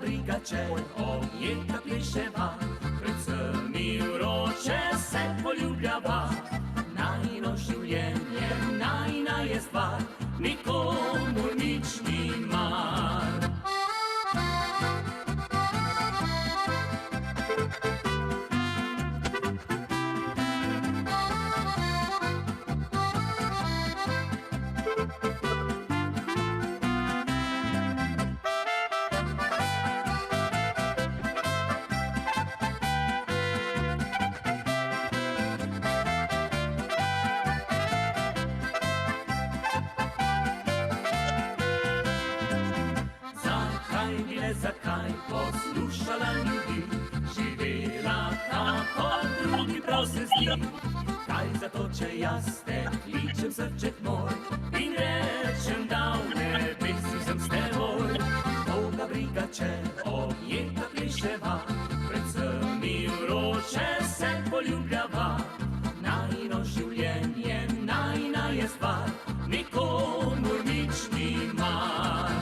briga če objeka pliševa, predvsem mi vroče se poljubljava. Najino življenje, najina je stvar, nikomu nič ni mar. Zakaj poslušala ljudi, živela kako drugi prav se zdi. Kaj zato, če jaz te kličem srček moj in rečem, da v nebesi sem s teboj. Koga briga, če objeka pliševa, predvsem mi vroče se poljubljava. Najino življenje, najina je stvar, nikomu nič ni mar.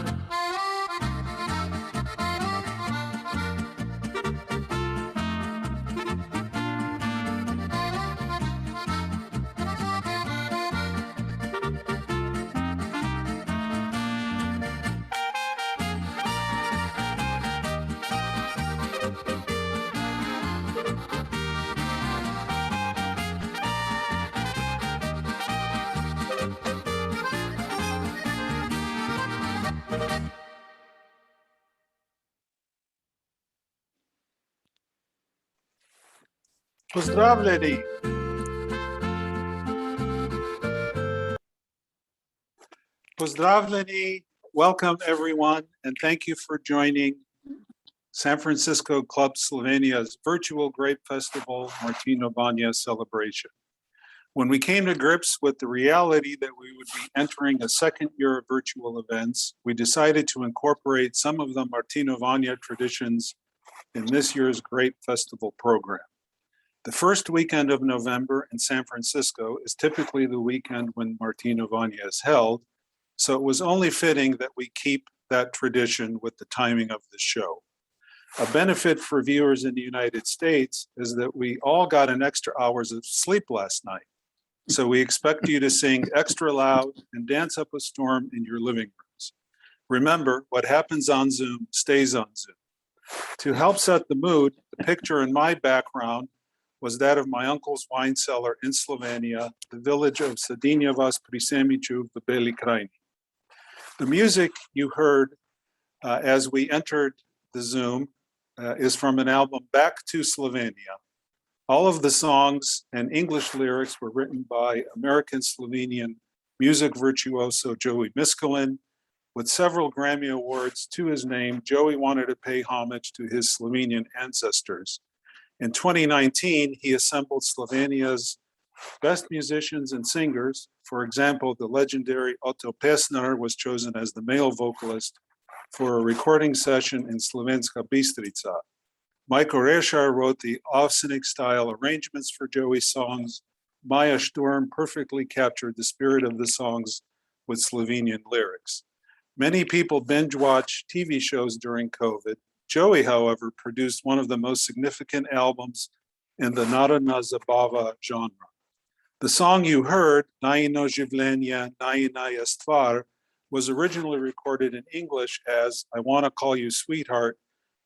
Pozdravljeni. Pozdravljeni. Welcome everyone, and thank you for joining San Francisco Club Slovenia's virtual Grape Festival Martinovanje celebration. When we came to grips with the reality that we would be entering a second year of virtual events, we decided to incorporate some of the Martinovanje traditions in this year's Grape Festival program. The first weekend of November in San Francisco is typically the weekend when Martinovanje is held, so it was only fitting that we keep that tradition with the timing of the show. A benefit for viewers in the United States is that we all got an extra hours of sleep last night, so we expect you to sing extra loud and dance up a storm in your living rooms. Remember, what happens on Zoom stays on Zoom. To help set the mood, the picture in my background was that of my uncle's wine cellar in Slovenia, the village of Sadinjevas pri Semiču v Beli Krajini. The music you heard as we entered the Zoom is from an album Back to Slovenia. All of the songs and English lyrics were written by American Slovenian music virtuoso Joey Miskulin. With several Grammy Awards to his name, Joey wanted to pay homage to his Slovenian ancestors. In 2019, he assembled Slovenia's best musicians and singers. For example, the legendary Otto Pestner was chosen as the male vocalist for a recording session in Slovenska Bistrica. Michael Rešar wrote the Avsenik-style arrangements for Joey's songs. Maja Sturm perfectly captured the spirit of the songs with Slovenian lyrics. Many people binge-watch TV shows during COVID. Joey, however, produced one of the most significant albums in the Narodna Zabava genre. The song you heard, Najino življenje, najina je stvar, was originally recorded in English as I Wanna Call You Sweetheart,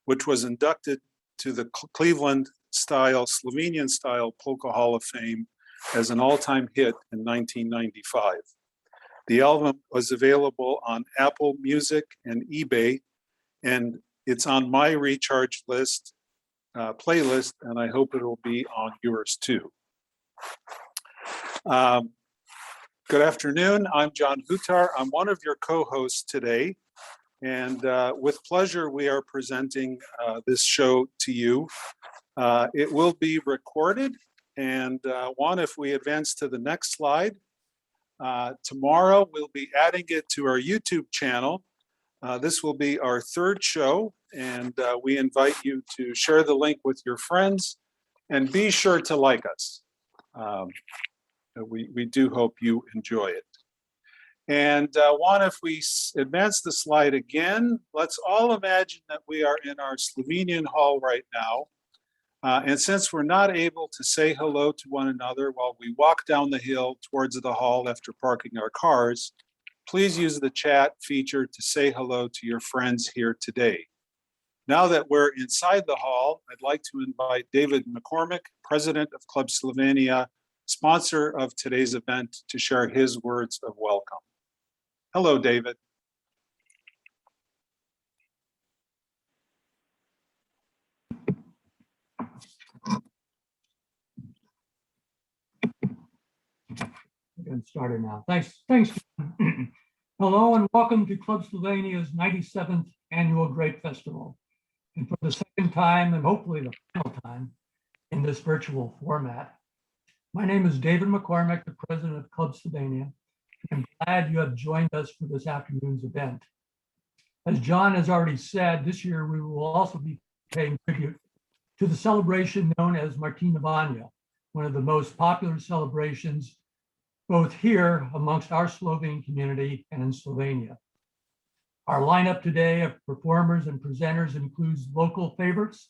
which was inducted to the Cleveland-style, Slovenian-style Polka Hall of Fame as an all-time hit in 1995. The album was available on Apple Music and eBay, and it's on my recharge list, playlist, and I hope it'll be on yours too. Good afternoon, I'm John Hutar. I'm one of your co-hosts today, and with pleasure we are presenting this show to you. It will be recorded, and if we advance to the next slide, tomorrow we'll be adding it to our YouTube channel. This will be our third show, and we invite you to share the link with your friends and be sure to like us. We do hope you enjoy it. And Juan, if we advance the slide again, let's all imagine that we are in our Slovenian hall right now. And since we're not able to say hello to one another while we walk down the hill towards the hall after parking our cars, please use the chat feature to say hello to your friends here today. Now that we're inside the hall, I'd like to invite David McCormick, President of Club Slovenia, sponsor of today's event, to share his words of welcome. Hello, David. Getting started now. Thanks. Hello and welcome to Club Slovenia's 97th Annual Grape Festival. And for the second time, and hopefully the final time, in this virtual format. My name is David McCormick, the President of Club Slovenia. I'm glad you have joined us for this afternoon's event. As John has already said, this year we will also be paying tribute to the celebration known as Martinovanje, one of the most popular celebrations both here amongst our Slovene community and in Slovenia. Our lineup today of performers and presenters includes local favorites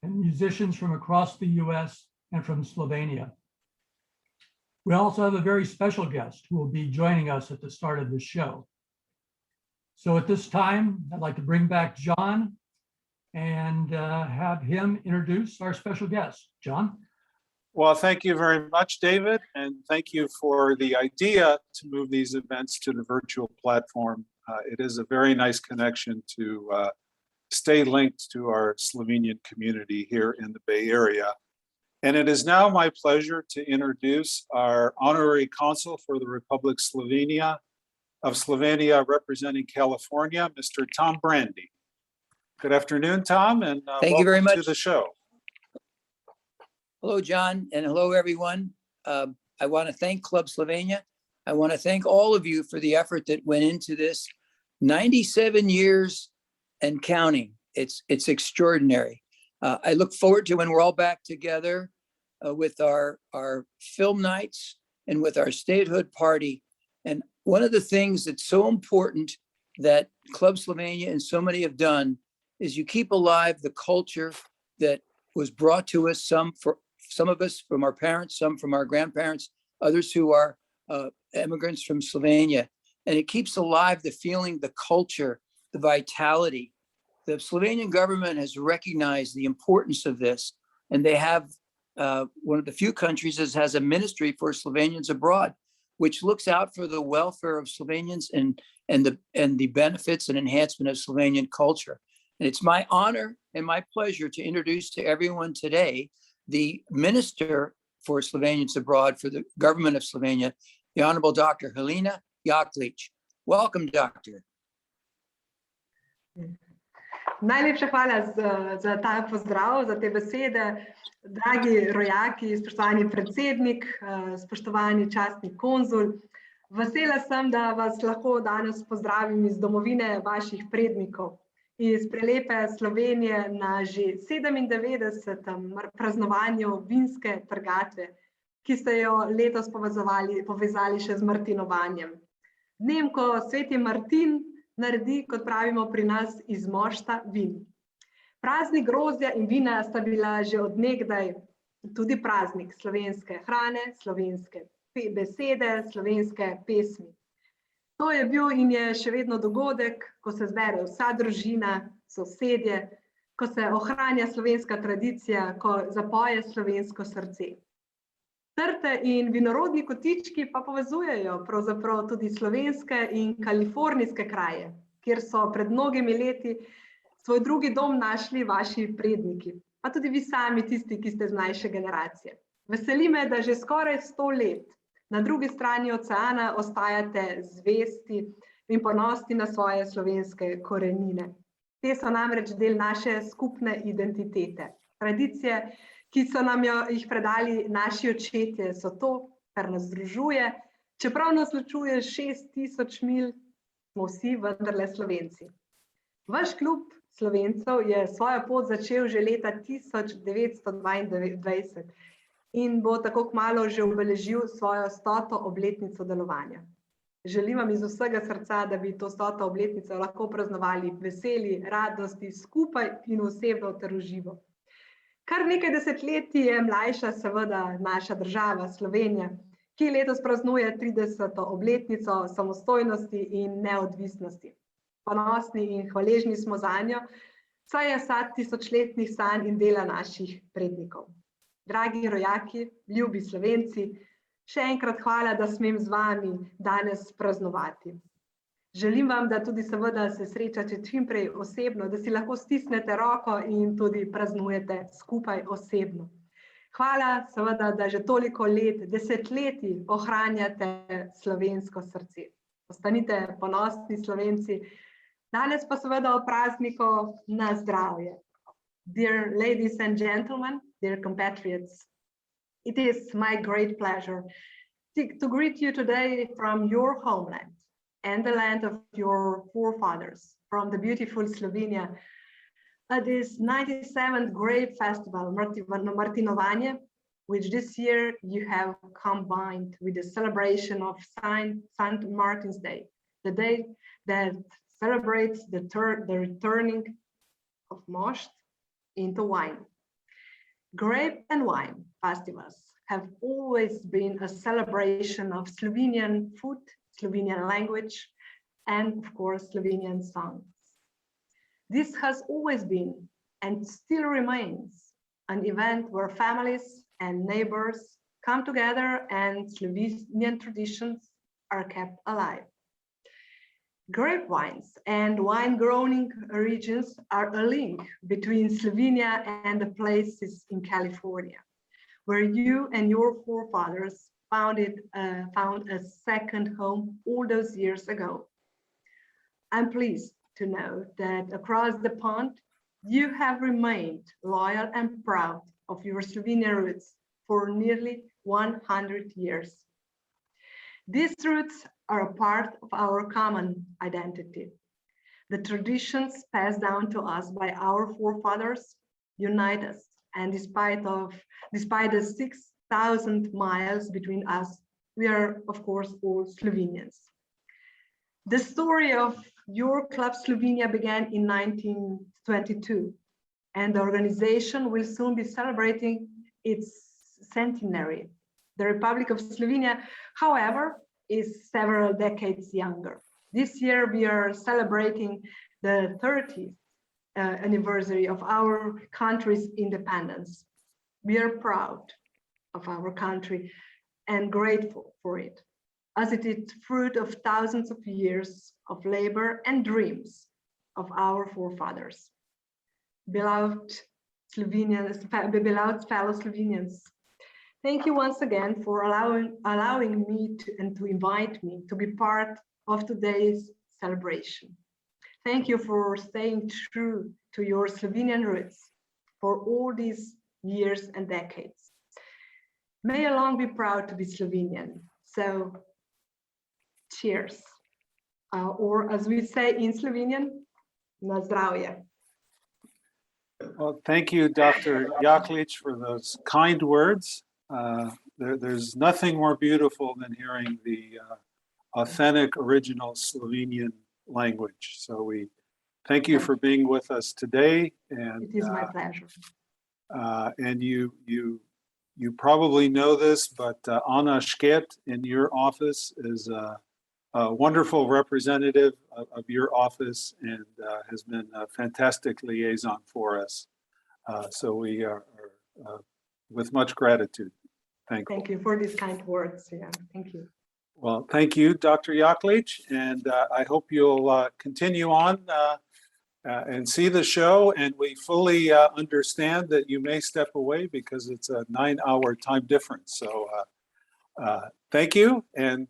and musicians from across the US and from Slovenia. We also have a very special guest who will be joining us at the start of the show. So at this time, I'd like to bring back John and have him introduce our special guest. John? Well, thank you very much, David, and thank you for the idea to move these events to the virtual platform. It is a very nice connection to stay linked to our Slovenian community here in the Bay Area. And it is now my pleasure to introduce our Honorary Consul for the Republic of Slovenia representing California, Mr. Tom Brandy. Good afternoon, Tom, and Thank you very much to the show. Hello, John, and hello, everyone. I want to thank Club Slovenia. I want to thank all of you for the effort that went into this. 97 years and counting. It's extraordinary. I look forward to when we're all back together with our film nights and with our statehood party. And one of the things that's so important that Club Slovenia and so many have done is you keep alive the culture that was brought to us, some of us from our parents, some from our grandparents, others who are immigrants from Slovenia. And it keeps alive the feeling, the culture, the vitality. The Slovenian government has recognized the importance of this, and they have one of the few countries that has a ministry for Slovenians abroad, which looks out for the welfare of Slovenians and the benefits and enhancement of Slovenian culture. And it's my honor and my pleasure to introduce to everyone today the Minister for Slovenians abroad for the government of Slovenia, the Honorable Dr. Helena Jaklitsch. Welcome, Doctor. Najlepša hvala za ta pozdrav, za te besede. Dragi rojaki, spoštovani predsednik, spoštovani častni konzul. Vesela sem, da vas lahko danes pozdravim iz domovine vaših prednikov, iz prelepe Slovenije na že 97. praznovanju vinske trgatve, ki ste jo letos povezali še z Martinovanjem. Dnem, ko sveti Martin naredi, kot pravimo pri nas, iz mošta vin. Praznik grozdja in vina sta bila že od nekdaj tudi praznik slovenske hrane, slovenske besede, slovenske pesmi. To je bil in je še vedno dogodek, ko se zbere vsa družina, sosedje, ko se ohranja slovenska tradicija, ko zapoje slovensko srce. Trte in vinorodni kotički pa povezujejo pravzaprav tudi slovenske in kalifornijske kraje, kjer so pred mnogimi leti svoj drugi dom našli vaši predniki, pa tudi vi sami tisti, ki ste z mlajše generacije. Veseli me, da že skoraj 100 let na drugi strani oceana ostajate zvesti in ponosni na svoje slovenske korenine. Te so namreč del naše skupne identitete. Tradicije, ki so nam jih predali naši očetje, so to, kar nas združuje. Čeprav nas ločuje 6000 milj, smo vsi vendarle Slovenci. Vaš klub Slovencev je svojo pot začel že leta 1922 in bo tako kmalu že obeležil svojo 100. obletnico delovanja. Želim vam iz vsega srca, da bi to 100. obletnico lahko praznovali veseli, radosti, skupaj in osebno ter v živo. Kar nekaj desetletij je mlajša seveda naša država Slovenija, ki letos praznuje 30. obletnico samostojnosti in neodvisnosti. Ponosni in hvaležni smo zanjo, saj je sad tisočletnih sanj in dela naših prednikov. Dragi rojaki, ljubi Slovenci, še enkrat hvala, da smem z vami danes praznovati. Želim vam, da tudi seveda se srečate čim prej osebno, da si lahko stisnete roko in tudi praznujete skupaj osebno. Hvala seveda, da že toliko let, desetletij ohranjate slovensko srce. Ostanite ponosni Slovenci. Danes pa seveda o prazniku na zdravje. Dear ladies and gentlemen, dear compatriots, it is my great pleasure to greet you today from your homeland and the land of your forefathers, from the beautiful Slovenia, at this 97th Grape Festival, Martinovanje, which this year you have combined with the celebration of St. Martin's Day, the day that celebrates the returning of most into wine. Grape and wine festivals have always been a celebration of Slovenian food, Slovenian language, and of course, Slovenian songs. This has always been and still remains an event where families and neighbors come together and Slovenian traditions are kept alive. Grape wines and wine-growing regions are a link between Slovenia and the places in California, where you and your forefathers found a second home all those years ago. I'm pleased to know that across the pond, you have remained loyal and proud of your Slovenian roots for nearly 100 years. These roots are a part of our common identity. The traditions passed down to us by our forefathers unite us, and despite the 6,000 miles between us, we are, of course, all Slovenians. The story of your club Slovenia began in 1922, and the organization will soon be celebrating its centenary. The Republic of Slovenia, however, is several decades younger. This year, we are celebrating the 30th anniversary of our country's independence. We are proud of our country and grateful for it, as it is fruit of thousands of years of labor and dreams of our forefathers. Beloved fellow Slovenians, thank you once again for allowing me to invite me to be part of today's celebration. Thank you for staying true to your Slovenian roots for all these years and decades. May you long be proud to be Slovenian. So, cheers. Or as we say in Slovenian, na zdravje. Well, thank you, Dr. Jaklitsch, for those kind words. There's nothing more beautiful than hearing the authentic, original Slovenian language. So we thank you for being with us today. And it is my pleasure. And you probably know this, but Anna Schket in your office is a wonderful representative of your office and has been a fantastic liaison for us. So we are with much gratitude. Thank you for these kind words. Yeah, thank you. Well, thank you, Dr. Jaklitsch, and I hope you'll continue on and see the show. And we fully understand that you may step away because it's a 9-hour time difference. So thank you. And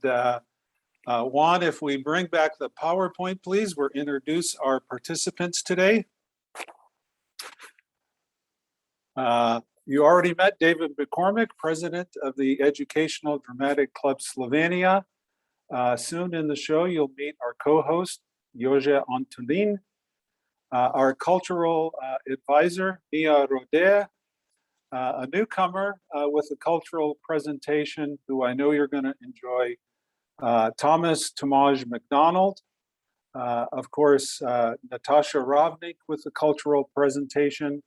Juan, if we bring back the PowerPoint, please, we'll introduce our participants today. You already met David McCormick, president of the Educational Dramatic Club Slovenia. Soon in the show, you'll meet our co-host, Jože Antolin, our cultural advisor, Mia Rode, a newcomer with a cultural presentation who I know you're going to enjoy, Thomas Tomaj McDonald, of course, Natasha Ravnik with the cultural presentation,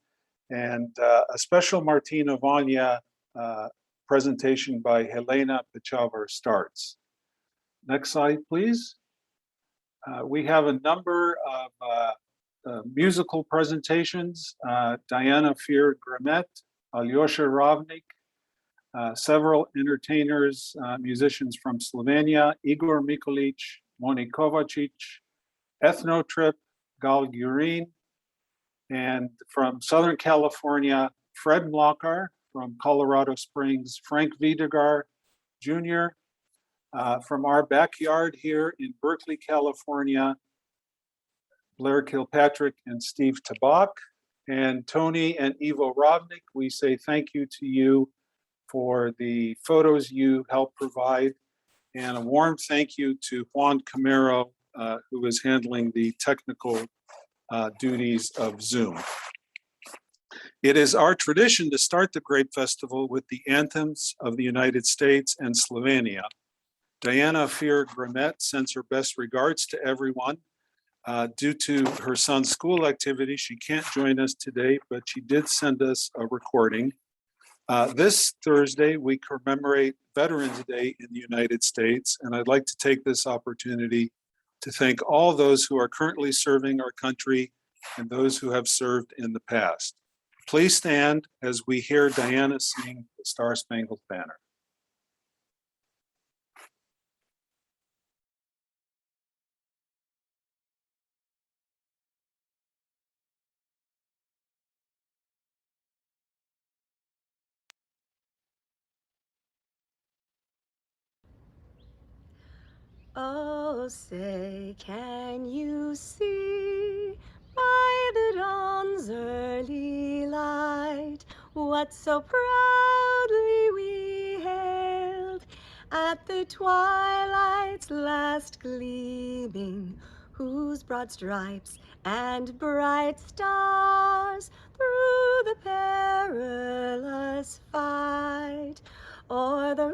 and a special Martinovanje presentation by Helena Pechaver starts. Next slide, please. We have a number of musical presentations. Diana Fear Gremett, Aljosa Ravnik, several entertainers, musicians from Slovenia, Igor Mikolic, Moni Kovacic, Ethnotrip, Gjurin, and from Southern California, Fred Mlakar, from Colorado Springs, Frank Vidergar Jr., from our backyard here in Berkeley, California, Blair Kilpatrick and Steve Tabak, and Tony and Ivo Ravnik. We say thank you to you for the photos you helped provide, and a warm thank you to Juan Camero, who is handling the technical duties of Zoom. It is our tradition to start the Grape Festival with the anthems of the United States and Slovenia. Diana Fear Gremett sends her best regards to everyone. Due to her son's school activity, she can't join us today, but she did send us a recording. This Thursday, we commemorate Veterans Day in the United States, and I'd like to take this opportunity to thank all those who are currently serving our country and those who have served in the past. Please stand as we hear Diana sing the Star Spangled Banner. Oh, say, can you see by the dawn's early light what so proudly we hailed at the twilight's last gleaming, whose broad stripes and bright stars through the perilous fight o'er the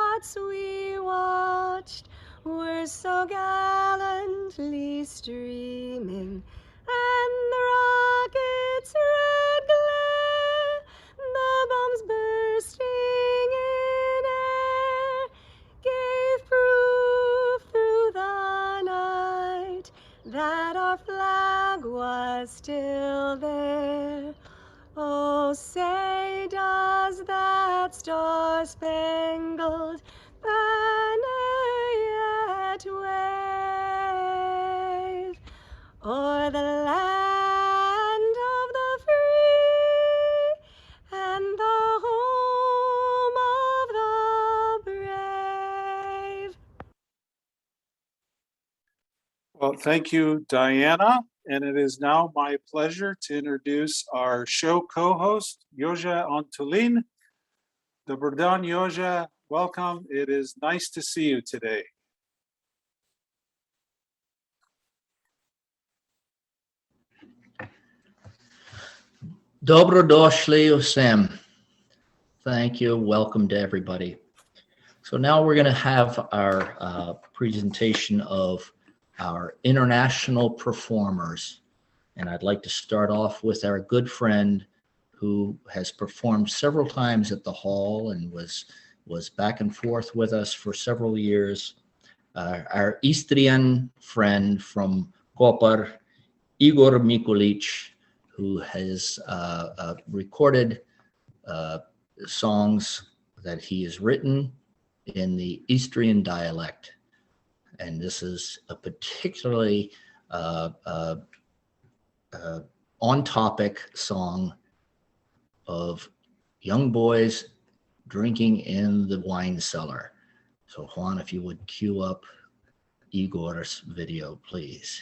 ramparts we watched were so gallantly streaming, and the rocket's red glare, the bombs bursting in air, gave proof through the night that our flag was still there. Oh, say, does that star-spangled banner yet wave o'er the land of the free and the home of the brave? Well, thank you, Diana. And it is now my pleasure to introduce our show co-host, Joža Antolin. Dobar dan, Joža. Welcome. It is nice to see you today. Dobrodošli vsem. Thank you. Welcome to everybody. So now we're going to have our presentation of our international performers. And I'd like to start off with our good friend who has performed several times at the hall and was back and forth with us for several years. Our Istrian friend from Koper, Igor Mikolic, who has recorded songs that he has written in the Istrian dialect. And this is a particularly on-topic song of young boys drinking in the wine cellar. So Juan, if you would cue up Igor's video, please.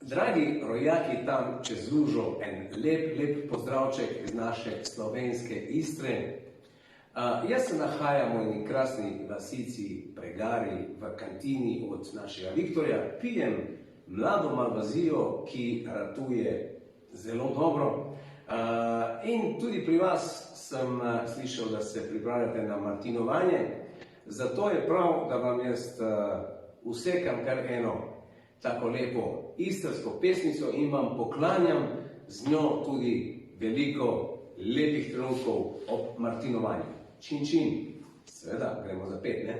Dragi rojaki tam čez lužo, en lep pozdravček iz naše slovenske Istre. Jaz se nahajam v eni krasni vasici Pregari v kantini od našega Viktorja. Pijem mlado malvazijo, ki ratuje zelo dobro. In tudi pri vas sem slišal, da se pripravljate na Martinovanje. Zato je prav, da vam jaz usekam kar eno tako lepo istrsko pesmico in vam poklanjam z njo tudi veliko lepih trenutkov ob Martinovanju. Čin, čin. Seveda, gremo za pet, ne?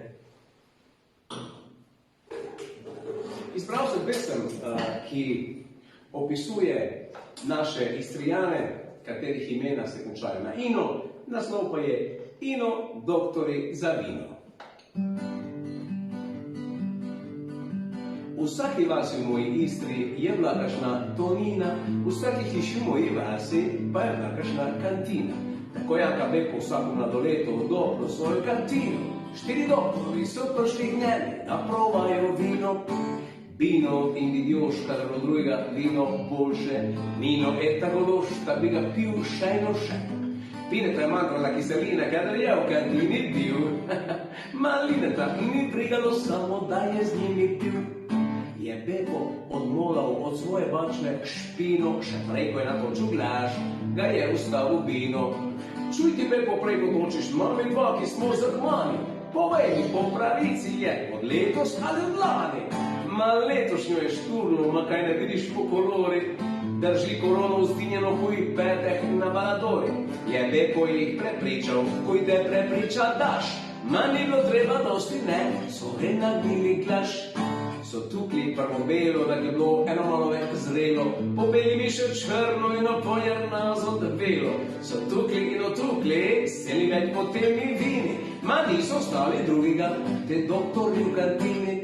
Izbral sem pesem, ki opisuje naše Istrijane, katerih imena se končajo na ino, naslov pa je Ino, doktori za vino. V vsaki vasi v moji Istri je bila kakšna tonina, v vsaki hiši v moji vasi pa je bila kakšna kantina. Tako Jaka Beko vsako mladoleto vdobno svojo kantino. 4 doktori so prišli k njeni, da probajo vino. Vino in vidjoš, kadar od drugega vino boljše, vino je tako loš, da bi ga pil še eno še. Pineta je manjkala kiselina, kadar je v kantini bil. Malineta ni brigalo samo, da je z njimi pil. Je Beko odmolal od svoje bačne špino, še prej, ko je natočil glaž, ga je ustavil vino. Čuj ti, Beko, prej ko točiš, mami dva, ki smo zrmani, povej mi, po pravici je od letos ali od lani. Ma letošnjo je šturno, ma kaj ne vidiš po kolori, drži korono vzdinjeno, ko jih petek na baladori. Je Beko jih prepričal, ko jih te prepriča daš, ma ni bilo treba dosti, ne, so re nagnili glaš. So tukli prvo belo, da je bilo eno malo več zrelo, pobeli mi še črno in oponjernazo debelo. So tukli in otukli, seli več potemni vini, ma niso ostali drugega, te doktorji v kantini.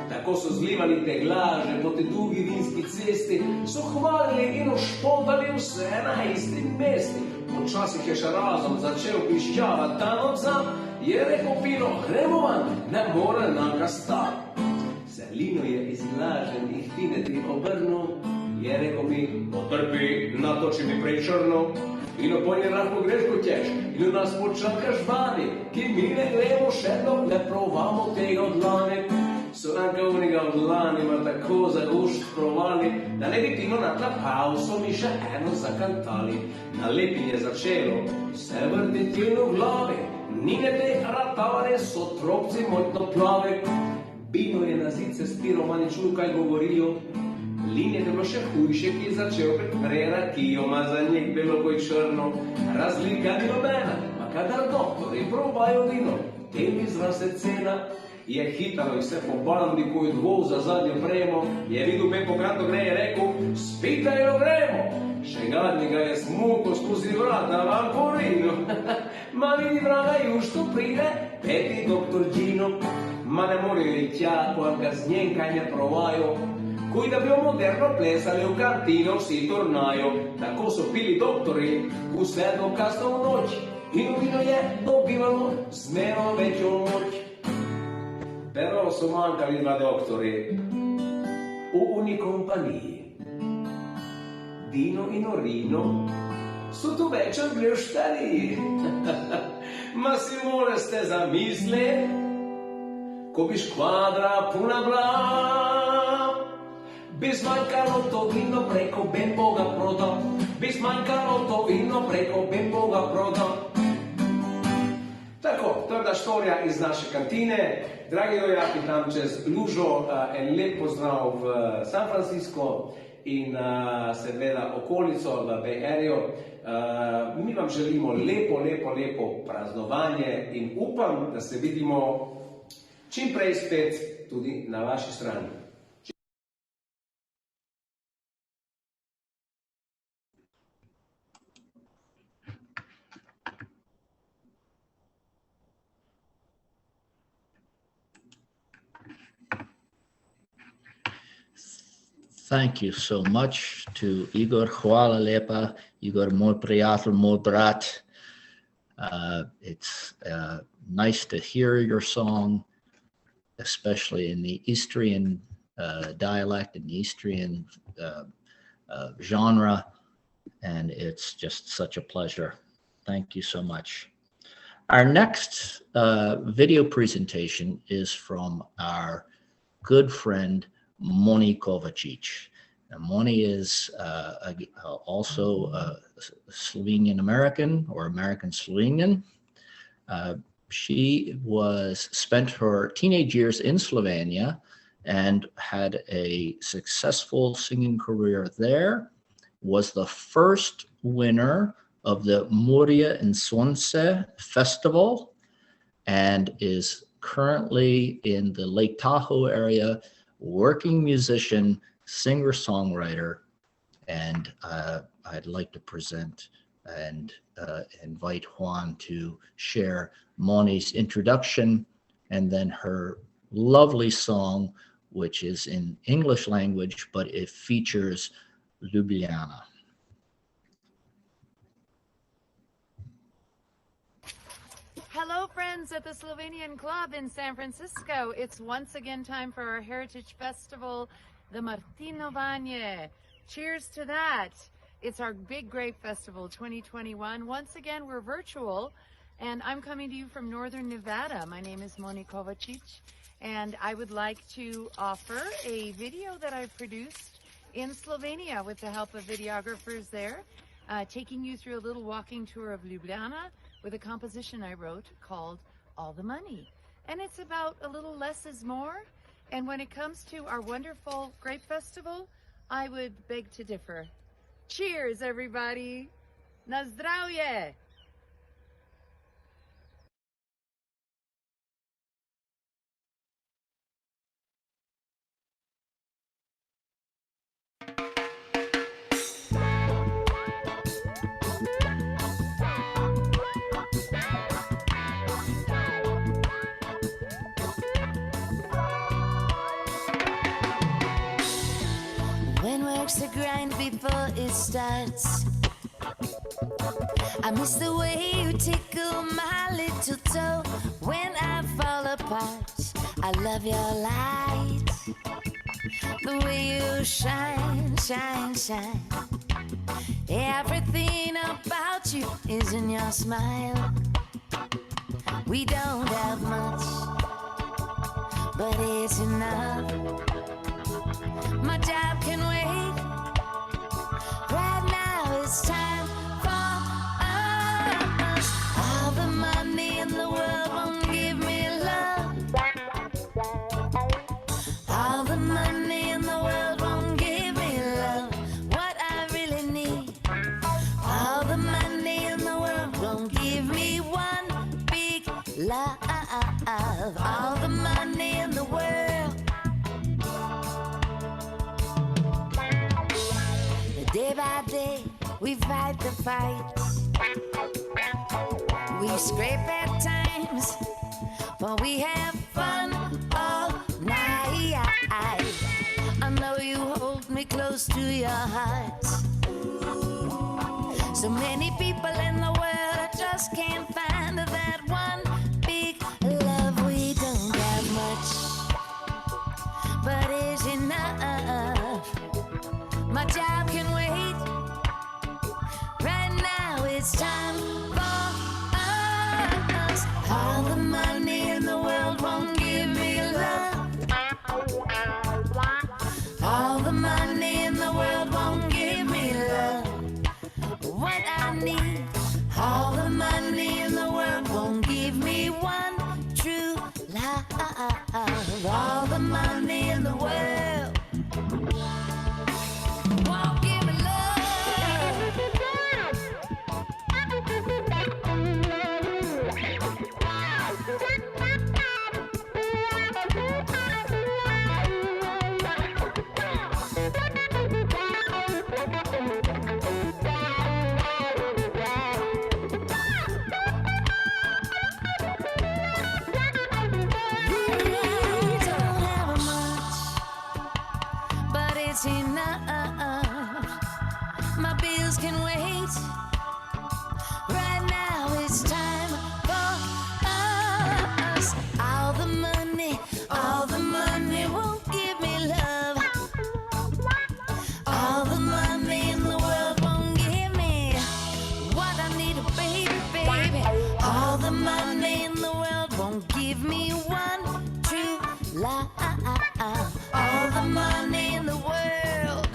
Tako so zlivali te glaže po te dugi vinski cesti, so hvalili in ošpodali vse na isti mesti. Počasih je še razom začel piščavati tam od zam, je rekel Pino, gremo van, ne more naka star. Lino je izglažen, jih Tinetri obrnil, je rekel mi, potrpi, natoči mi prej črno, in opolje lahko greš kot ješ, in v nas počakaš vani, ki mi ne gremo še dok ne provamo tega od lani. So nam govnega od lani ima tako za gušt provali, da ne bi Tino natlapal, so mi še eno zakantali. Na lepin je začelo se vrteti v glavi, nine te ratavane so tropci mojtno plavi. Bino je na zice spiro, ma ne čul, kaj govorijo. Lin je bilo še hujše, ki je začel pred rakijo, ma za njih bilo koj črno. Razlika ni nobena, ma kadar doktori probajo vino, tem izraste cena. Je hitalo in se po bandi, ko je dvol za zadnjo premo, je videl Beko, kad gre, je rekel, spitajo gremo. Še gadni ga je smuko skozi vrata vam porino. Ma vidi vraga juž, to pride, peti doktor Gino. Ma ne morajo iti tja, ko ga z njen kaj ne provajo. Kuj da bi jo moderno plesali v kantino, vsi tornajo. Tako so pili doktori, vse do kasno v noč. In vino je dobivalo zmero večjo moč. Pero so manjkali 2 doktori v uni kompaniji. Dino in Orino so tu večer gljuštari. Ma si morate zamisliti, ko bi škvadra puna bila, bi zmanjkalo to vino preko Bemboga proda, bi zmanjkalo to vino preko Bemboga proda. Tako, trda štorija iz naše kantine. Dragi rojaki tam čez lužo, en lep pozdrav v San Francisco in seveda okolico v Bay Area. Mi vam želimo lepo praznovanje in upam, da se vidimo čim prej spet tudi na vaši strani. Thank you so much to Igor. Hvala lepa. Igor, moj prijatelj, moj brat. It's nice to hear your song, especially in the Istrian dialect and Istrian genre, and it's just such a pleasure. Thank you so much. Our next video presentation is from our good friend Moni Kovacic. Now, Moni is also a Slovenian American or American Slovenian. She spent her teenage years in Slovenia and had a successful singing career there, was the first winner of the Muria in Sonce Festival, and is currently in the Lake Tahoe area, working musician, singer-songwriter, and I'd like to present and invite Juan to share Moni's introduction and then her lovely song, which is in English language, but it features Ljubljana. Hello, friends at the Slovenian Club in San Francisco. It's once again time for our Heritage Festival, the Martinovanje. Cheers to that. It's our big grape festival 2021. Once again, we're virtual, and I'm coming to you from Northern Nevada. My name is Moni Kovacic, and I would like to offer a video that I've produced in Slovenia with the help of videographers there, taking you through a little walking tour of Ljubljana with a composition I wrote called All the Money. And it's about a little less is more. And when it comes to our wonderful grape festival, I would beg to differ. Cheers, everybody. Na zdravje. When work's the grind before it starts. I miss the way you tickle my little toe when I fall apart. I love your light, the way you shine, shine, shine. Everything about you is in your smile. We don't have much, but it's enough. My job can wait. Right now it's time for us. All the money in the world won't give me love. All the money in the world won't give me love. What I really need. All the money in the world won't give me one big love. All the money in the world. Day by day, we fight the fights. We scrape at times, but we have fun all night. I know you hold me close to your heart. So many people in the world, I just can't find that one big love. We don't have much, but it's enough. My job can wait. Right now it's time for us. All the money in the world won't give me love. All the money in the world won't give me love. What I need. All the money in the world won't give me one true love. All the money in the world. Enough. My bills can wait. Right now it's time for us. All the money won't give me love. love, all the money in the world.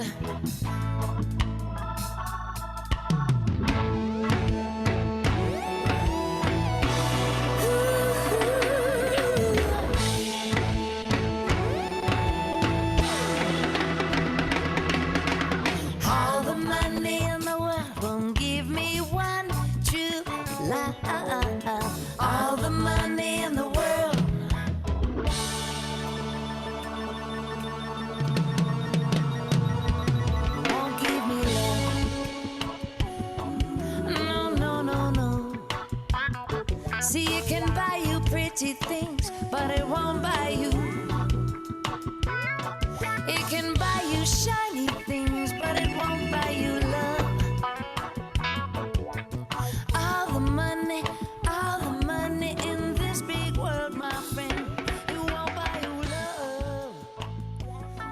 All the money in the world won't give me one true love. All the money in the world. Won't give me love. No, no, no, no. See, it can buy you pretty things, but it won't buy you. It can buy you shiny things, but it won't buy you love. All the money in this big world, my friend, it won't buy you love.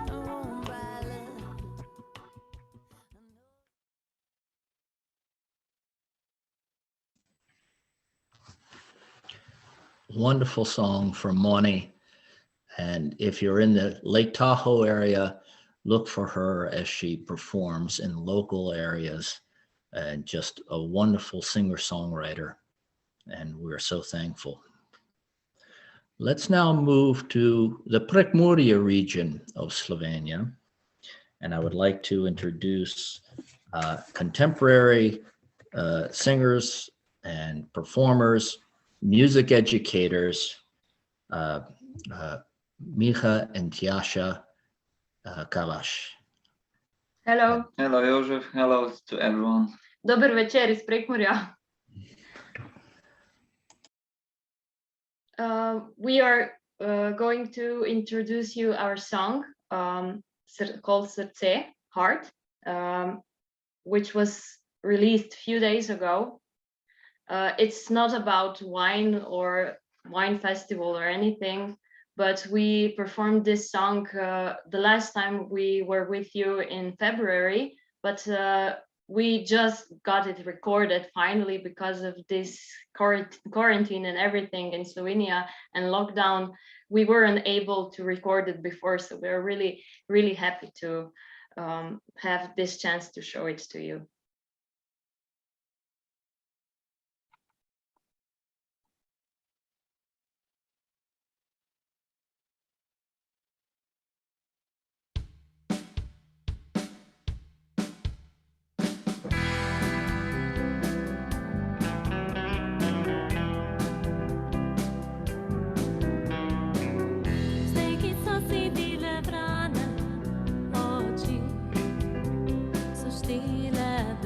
It won't buy love. Wonderful song from Moni. And if you're in the Lake Tahoe area, look for her as she performs in local areas. And just a wonderful singer-songwriter. And we're so thankful. Let's now move to the Prekmurje region of Slovenia. And I would like to introduce contemporary singers and performers, music educators, Miha and Tjasha Kalash. Hello, Hello, Joseph. Hello to everyone. dober večer iz Prekmurja. We are going to introduce you our song called Srce, Heart, which was released a few days ago. It's not about wine or wine festival or anything, but we performed this song the last time we were with you in February, but we just got it recorded finally because of this quarantine and everything in Slovenia and lockdown. We weren't able to record it before, so we're really, really happy to have this chance to show it to you. Stile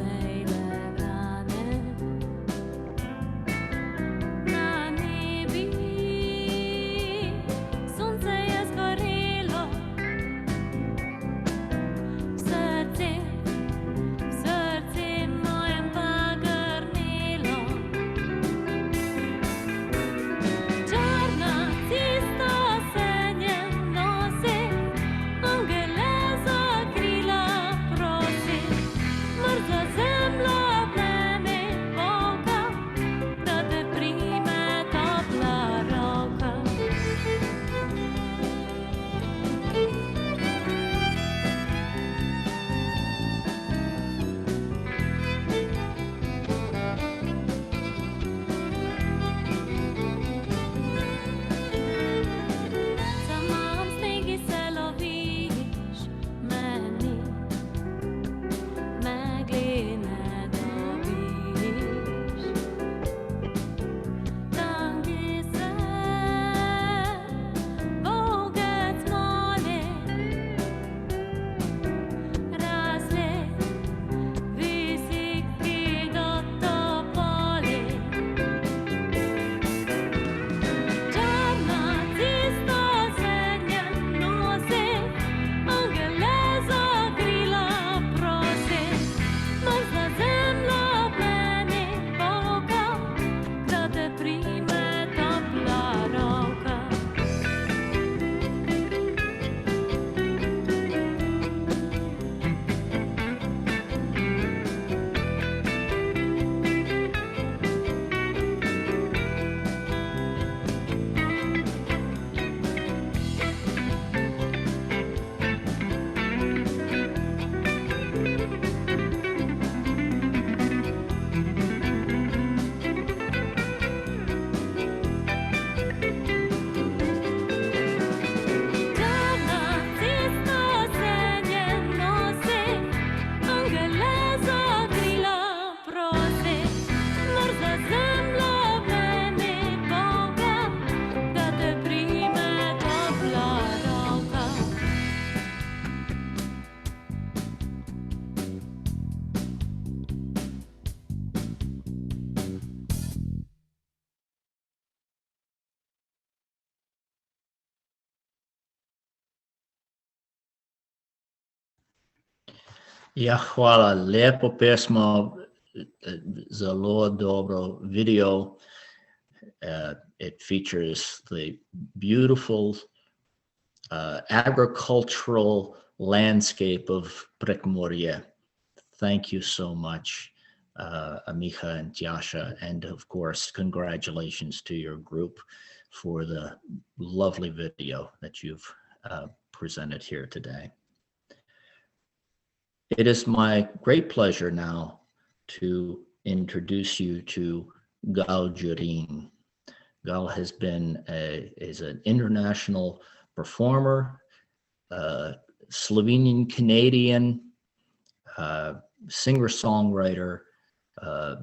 Ja, hvala lepo pesmo, zelo dobro video. It features the beautiful agricultural landscape of Prekmurje. Thank you so much, Amicha and Tjasha, and of course, congratulations to your group for the lovely video that you've presented here today. It is my great pleasure now to introduce you to Gjurin. Gal has been is an international performer, Slovenian Canadian, singer-songwriter,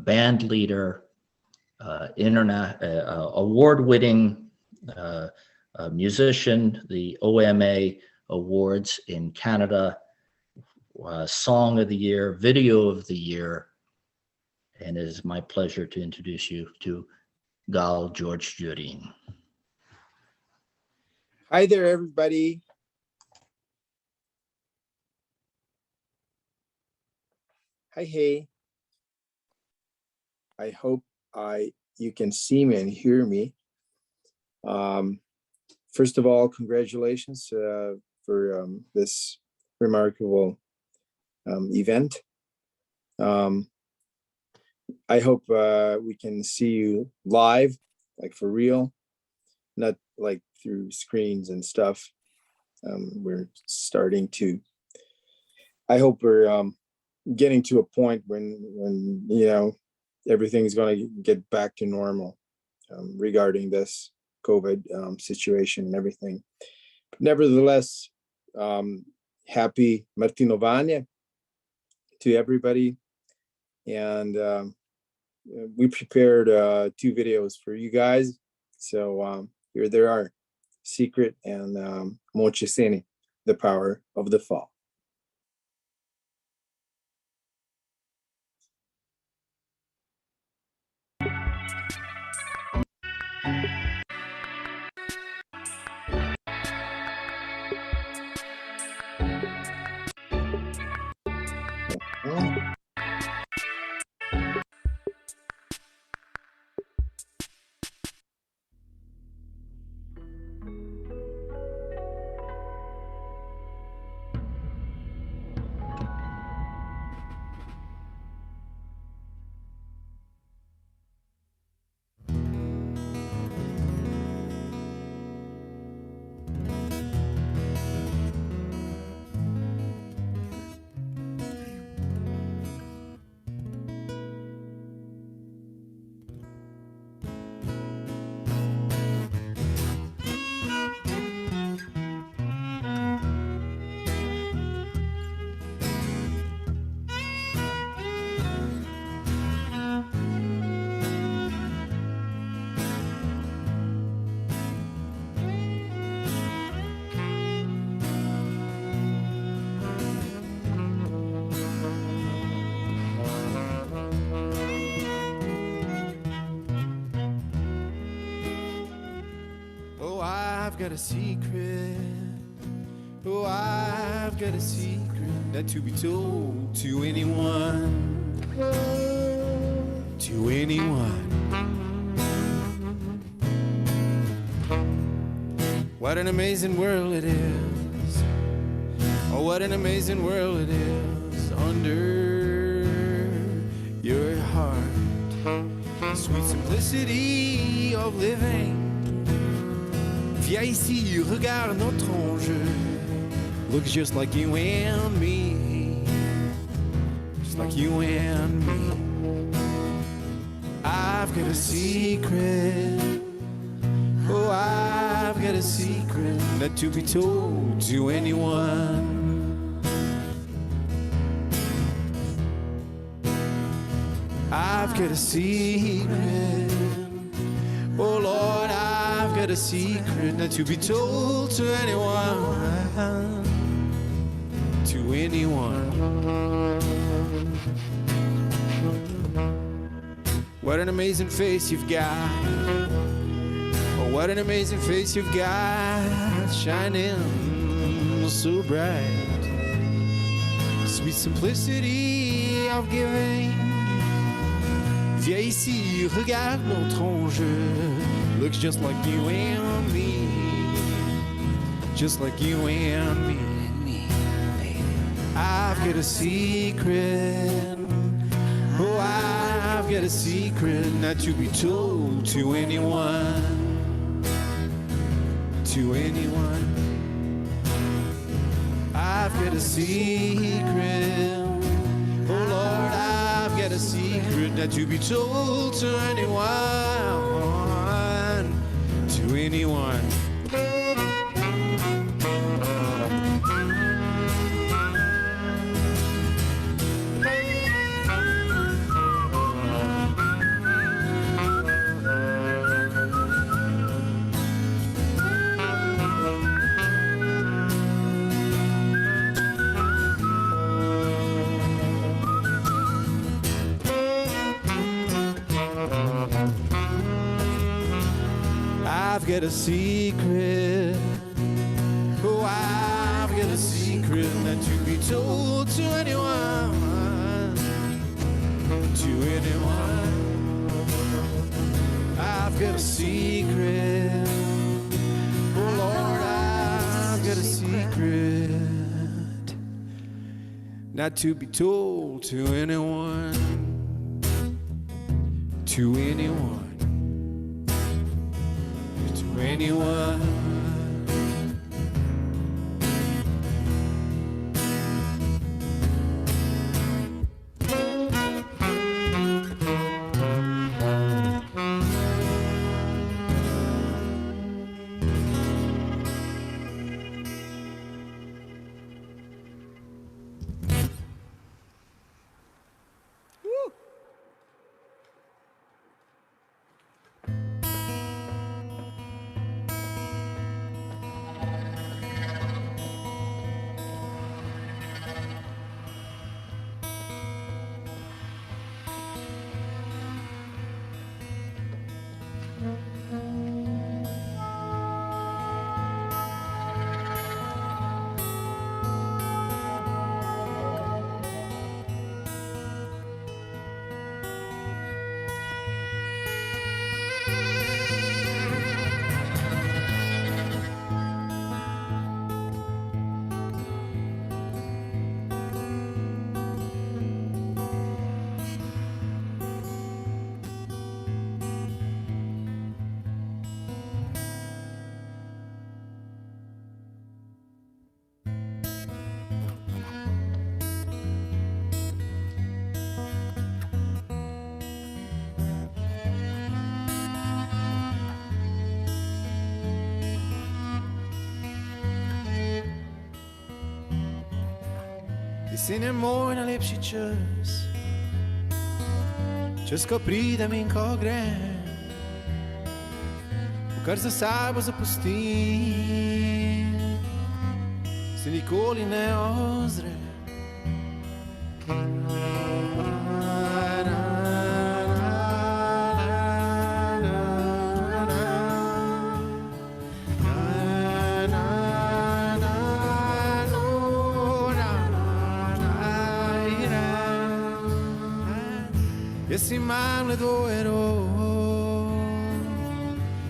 band leader, award-winning musician, the OMA Awards in Canada, Song of the Year, Video of the Year, and it is my pleasure to introduce you to Gjurin. Hi there, everybody. Hi, hey. I hope you can see me and hear me. First of all, congratulations for this remarkable event. I hope we can see you live, like for real, not like through screens and stuff. We're starting to, I hope we're getting to a point when you know, everything's going to get back to normal regarding this COVID situation and everything. But nevertheless, happy Martinovanje to everybody. And we prepared 2 videos for you guys. So here they are, Secret and Močeseni, The Power of the Fall. I've got a secret. Oh, I've got a secret not to be told to anyone. To anyone. What an amazing world it is. Oh, what an amazing world it is under your heart. Sweet simplicity of living. Viens ici, regarde notre enjeu. Looks just like you and me. Just like you and me. I've got a secret. Oh, I've got a secret not to be told to anyone. I've got a secret. Oh Lord, I've got a secret not to be told to anyone. To anyone. What an amazing face you've got. Oh, what an amazing face you've got. Shining so bright. sweet simplicity of giving. Viens ici, regarde notre enjeu. Looks just like you and me. Just like you and me. I've got a secret. Oh, I've got a secret not to be told to anyone. To anyone. I've got a secret. Oh Lord, I've got a secret not to be told to anyone. To anyone. I've got a secret. Oh, I've got a secret not to be told to anyone. To anyone. I've got a secret. Oh, Lord, I've got a secret not to be told to anyone. To anyone. Anyone. Jesen je moj najlepši čas, čas, ko pridem in ko grem, kar za sabo zapustim, se nikoli ne ozrem. Jaz imam le dvoje rok,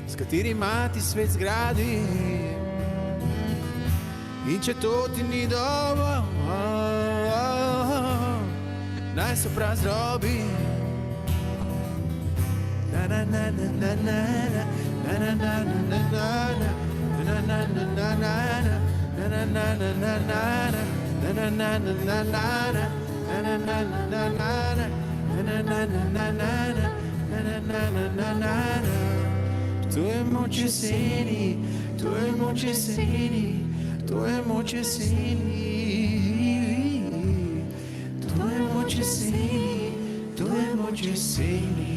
s katerima ti svet zgradi, in če to ti ni dobro, naj so prazrobi. To je moč jeseni, to je moč jeseni, to je moč jeseni, to je moč jeseni, to je moč jeseni.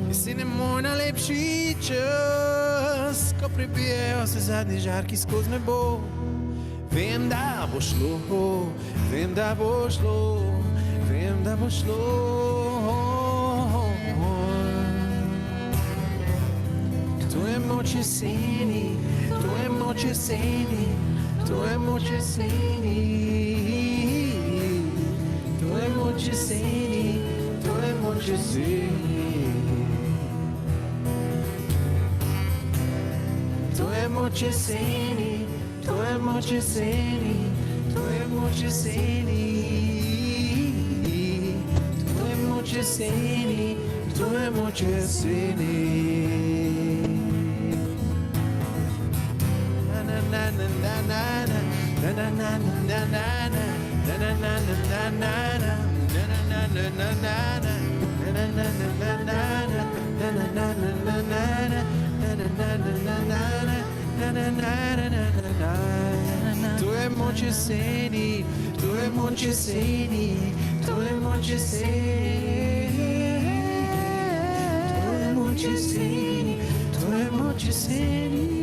Jesen je moj najlepši čas, čas, ko pribijajo se zadnji žarki skozi nebo. Vem, da bo šlo, vem, da bo šlo, vem, da bo šlo. To je moč jeseni, to je moč jeseni, to je moč jeseni. To je moč jeseni, to je moč jeseni. To je moč jeseni, to je moč jeseni, to je moč jeseni. To je moč jeseni, to je moč jeseni. Na na na na na na na na na na. To je moč jeseni, to je moč jeseni, to je moč jeseni. To je moč jeseni, to je moč jeseni.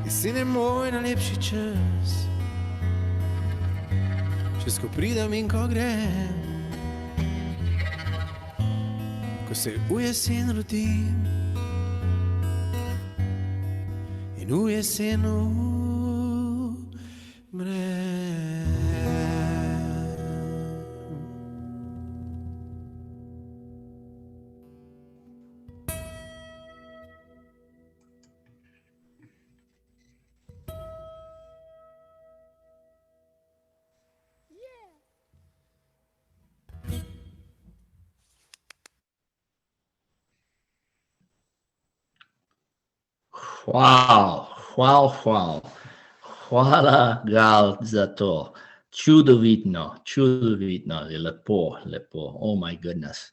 Jesen je moj najlepši čas, čez ko pridem in ko grem, ko se v jesen rodim in v jesen umrem. Wow, wow, wow. Hvala, Gal, za to. Čudovitno, čudovitno, je lepo, lepo. Oh my goodness.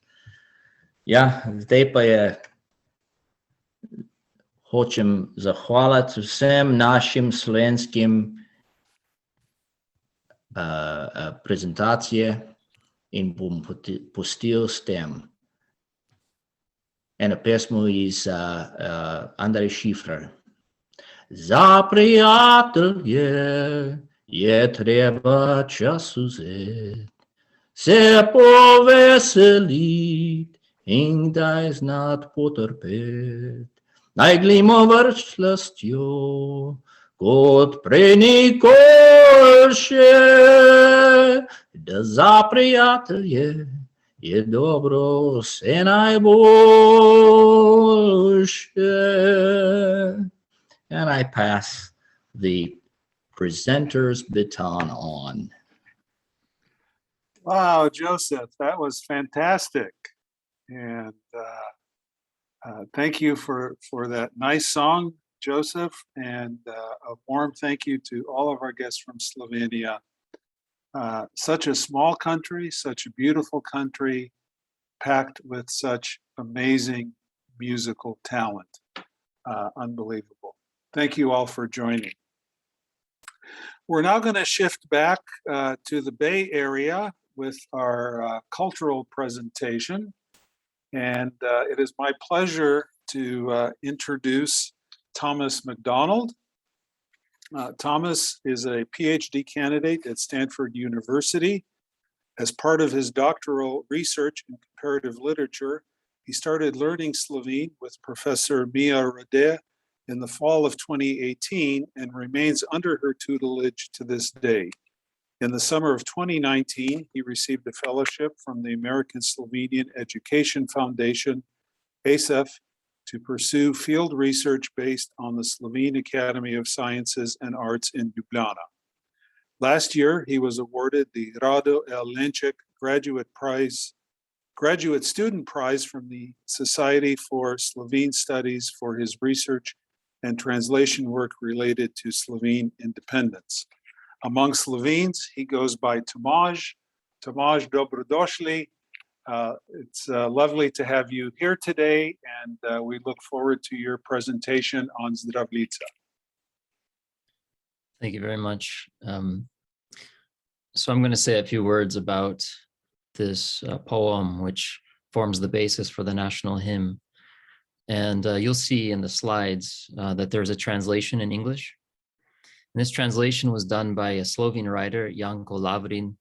Ja, zdaj pa je, hočem zahvaliti vsem našim slovenskim prezentacije in bom pustil s tem eno pesmo iz Andrej Šifrer. Za prijatelje je treba čas vzeti, se poveseliti in kdaj znati potrpeti. Naj glimo vrčlastjo, kot prej nikoli še, da za prijatelje je dobro vse najboljše. And I pass the presenter's baton on. Wow, Joseph, that was fantastic. And thank you for that nice song, Joseph. And a warm thank you to all of our guests from Slovenia. Such a small country, such a beautiful country, packed with such amazing musical talent. Unbelievable. Thank you all for joining. We're now going to shift back to the Bay Area with our cultural presentation. And it is my pleasure to introduce Thomas McDonald. Thomas is a PhD candidate at Stanford University. As part of his doctoral research in comparative literature, he started learning Slovene with Professor Mia Rade in the fall of 2018 and remains under her tutelage to this day. In the summer of 2019, he received a fellowship from the American Slovenian Education Foundation, ASEF, to pursue field research based on the Slovene Academy of Sciences and Arts in Ljubljana. Last year, he was awarded the Rado L. Lenček Graduate Prize Graduate Student Prize from the Society for Slovene Studies for his research and translation work related to Slovene independence. Among Slovenes, he goes by Tomaž. Tomaž, dobrodošli. It's lovely to have you here today, and we look forward to your presentation on Zdravljica. Thank you very much. So I'm going to say a few words about this poem, which forms the basis for the national hymn. And you'll see in the slides that there's a translation in English. And this translation was done by a Slovene writer, Janko Lavrin,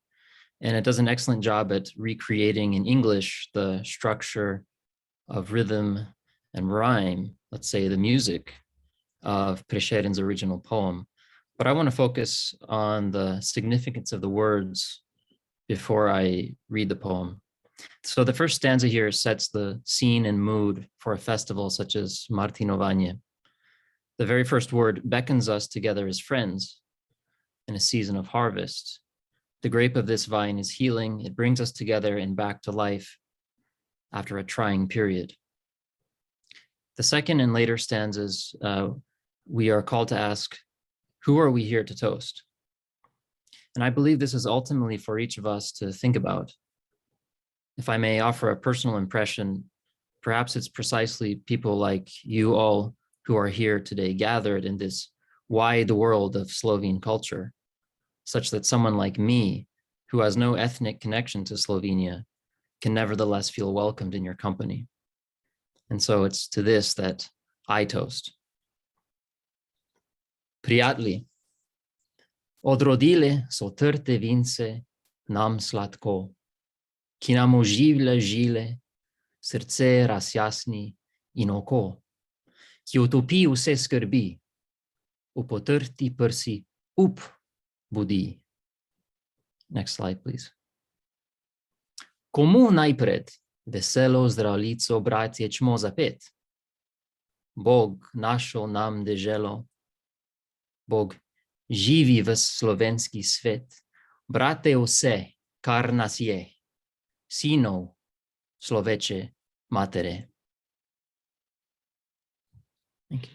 and it does an excellent job at recreating in English the structure of rhythm and rhyme, let's say the music of Prešeren's original poem. But I want to focus on the significance of the words before I read the poem. So the first stanza here sets the scene and mood for a festival such as Martinovanje. The very first word beckons us together as friends in a season of harvest. The grape of this vine is healing. It brings us together and back to life after a trying period. The second and later stanzas, we are called to ask, who are we here to toast? And I believe this is ultimately for each of us to think about. If I may offer a personal impression, perhaps it's precisely people like you all who are here today gathered in this wide world of Slovene culture, such that someone like me, who has no ethnic connection to Slovenia, can nevertheless feel welcomed in your company. And so it's to this that I toast. Prijatli, odrodile so trte vince nam sladko, ki nam oživlja žile, srce razjasni in oko, ki utopi vse skrbi, v potrti prsi up budi. Next slide, please. Komu najpred veselo Zdravljico, bratje, čmo zapet? Bog našel nam deželo, Bog živi v slovenski svet, brate vse, kar nas je, sinov sloveče matere. Thank you.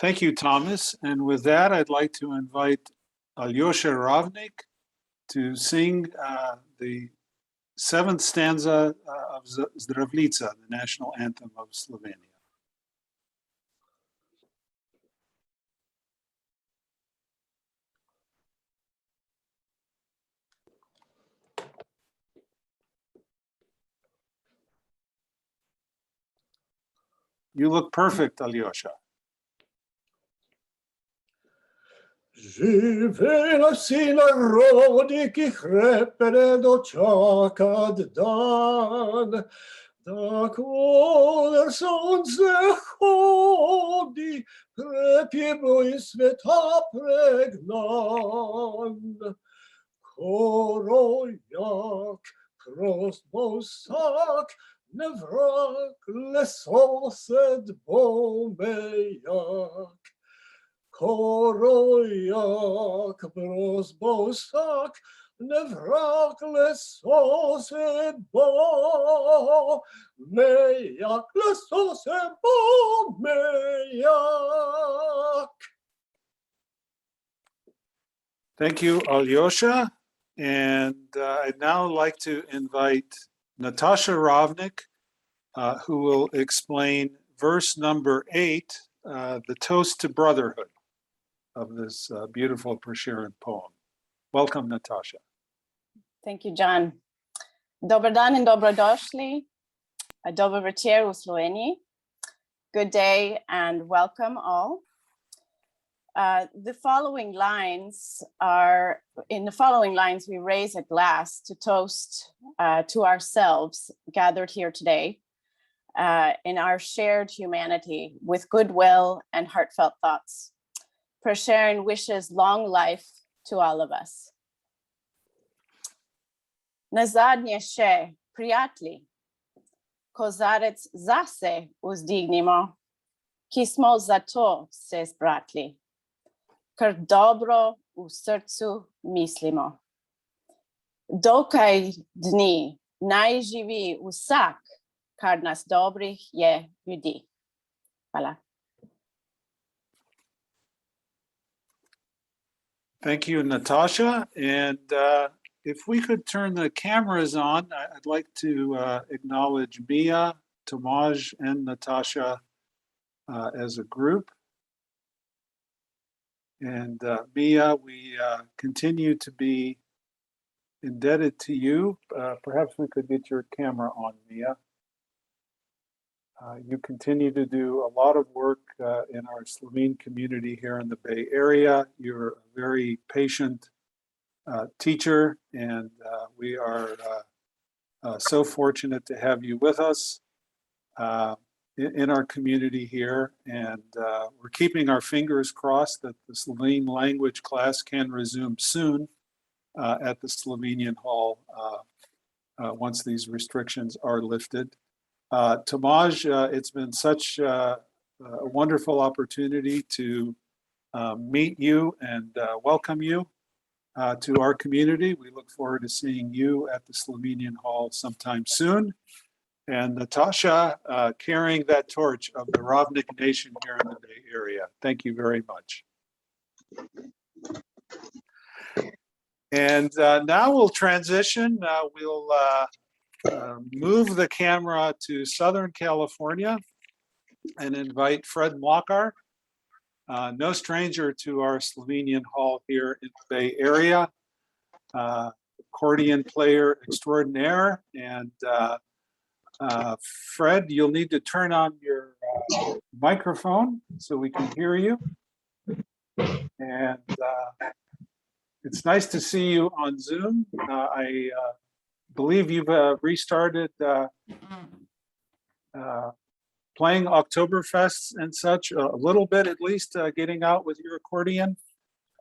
Thank you, Thomas. And with that, I'd like to invite Aljosa Ravnik to sing the seventh stanza of Zdravljica, the national anthem of Slovenia. You look perfect, Aljosa. Živela si narodi, ki hrepene dočakat dan, tako da sonce hodi, prepjemo iz sveta pregnan. Korojak, prost bo vsak, ne vrag, le sosed bo mejak. Korojak, prost bo vsak, ne vrag, le sosed bo mejak, le sosed bo mejak. Thank you, Aljosa. And I'd now like to invite Natasha Ravnik, who will explain verse number 8, the toast to brotherhood of this beautiful Prešeren poem. Welcome, Natasha. Thank you, John. Dobar dan in dobrodošli. Dobar večer v Sloveniji. Good day and welcome all. In the following lines, we raise a glass to toast to ourselves gathered here today in our shared humanity with goodwill and heartfelt thoughts. Prešeren wishes long life to all of us. Nazadnje še, prijatelji, kozarec zase vzdignimo, ki smo zato se zbratli. Ker dobro v srcu mislimo. Dokaj dni naj živi vsak, kar nas dobrih je ljudi. Hvala. Thank you, Natasha. And if we could turn the cameras on, I'd like to acknowledge Mia, Tomasz, and Natasha as a group. And Mia, we continue to be indebted to you. Perhaps we could get your camera on, Mia. You continue to do a lot of work in our Slovene community here in the Bay Area. You're a very patient teacher, and we are so fortunate to have you with us in our community here. And we're keeping our fingers crossed that the Slovene language class can resume soon at the Slovenian Hall once these restrictions are lifted. Tomasz, it's been such a wonderful opportunity to meet you and welcome you to our community. We look forward to seeing you at the Slovenian Hall sometime soon. And Natasha, carrying that torch of the Ravnik Nation here in the Bay Area. Thank you very much. And now we'll transition. We'll move the camera to Southern California and invite Fred Mlakar, no stranger to our Slovenian Hall here in the Bay Area, accordion player extraordinaire. And Fred, you'll need to turn on your microphone so we can hear you. And it's nice to see you on Zoom. I believe you've restarted playing Oktoberfests and such, a little bit at least, getting out with your accordion.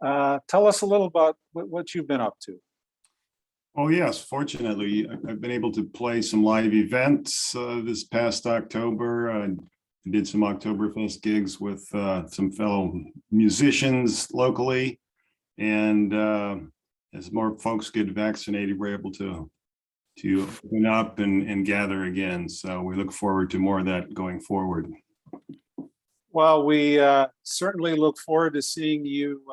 Tell us a little about what you've been up to. Oh yes, fortunately, I've been able to play some live events this past October. I did some Oktoberfest gigs with some fellow musicians locally. And as more folks get vaccinated, we're able to open up and gather again. So we look forward to more of that going forward. Well, we certainly look forward to seeing you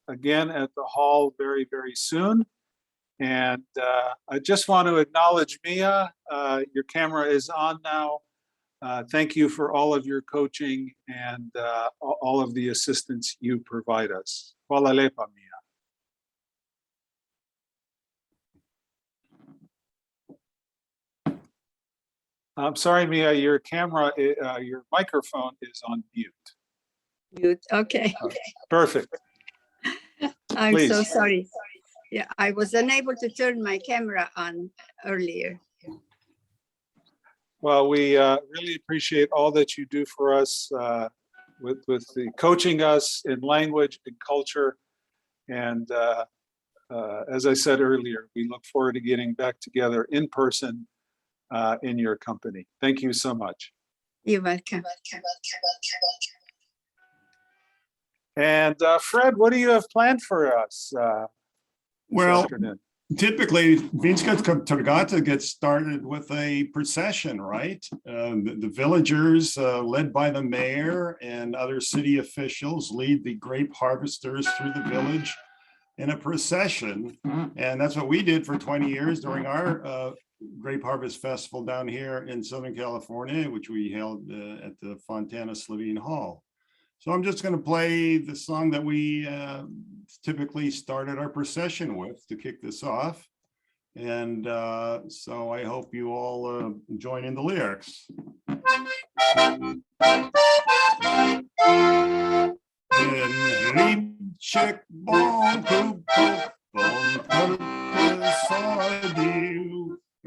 again at the hall very, very soon. And I just want to acknowledge Mia. Your camera is on now. Thank you for all of your coaching and all of the assistance you provide us. Hvala lepa, Mia. I'm sorry, Mia, your camera, your microphone is on mute. Mute, okay. Perfect. I'm Please. so sorry. Yeah, I was unable to turn my camera on earlier. Well, we really appreciate all that you do for us with the coaching us in language and culture. And as I said earlier, we look forward to getting back together in person in your company. Thank you so much. You're welcome. And Fred, what do you have planned for us this afternoon? Typically, Vinska Torgata gets started with a procession, right? The villagers, led by the mayor and other city officials, lead the grape harvesters through the village in a procession. And that's what we did for 20 years during our Grape Harvest Festival down here in Southern California, which we held at the Fontana Slovene Hall. So I'm just going to play the song that we typically started our procession with to kick this off. And so I hope you all join in the lyrics.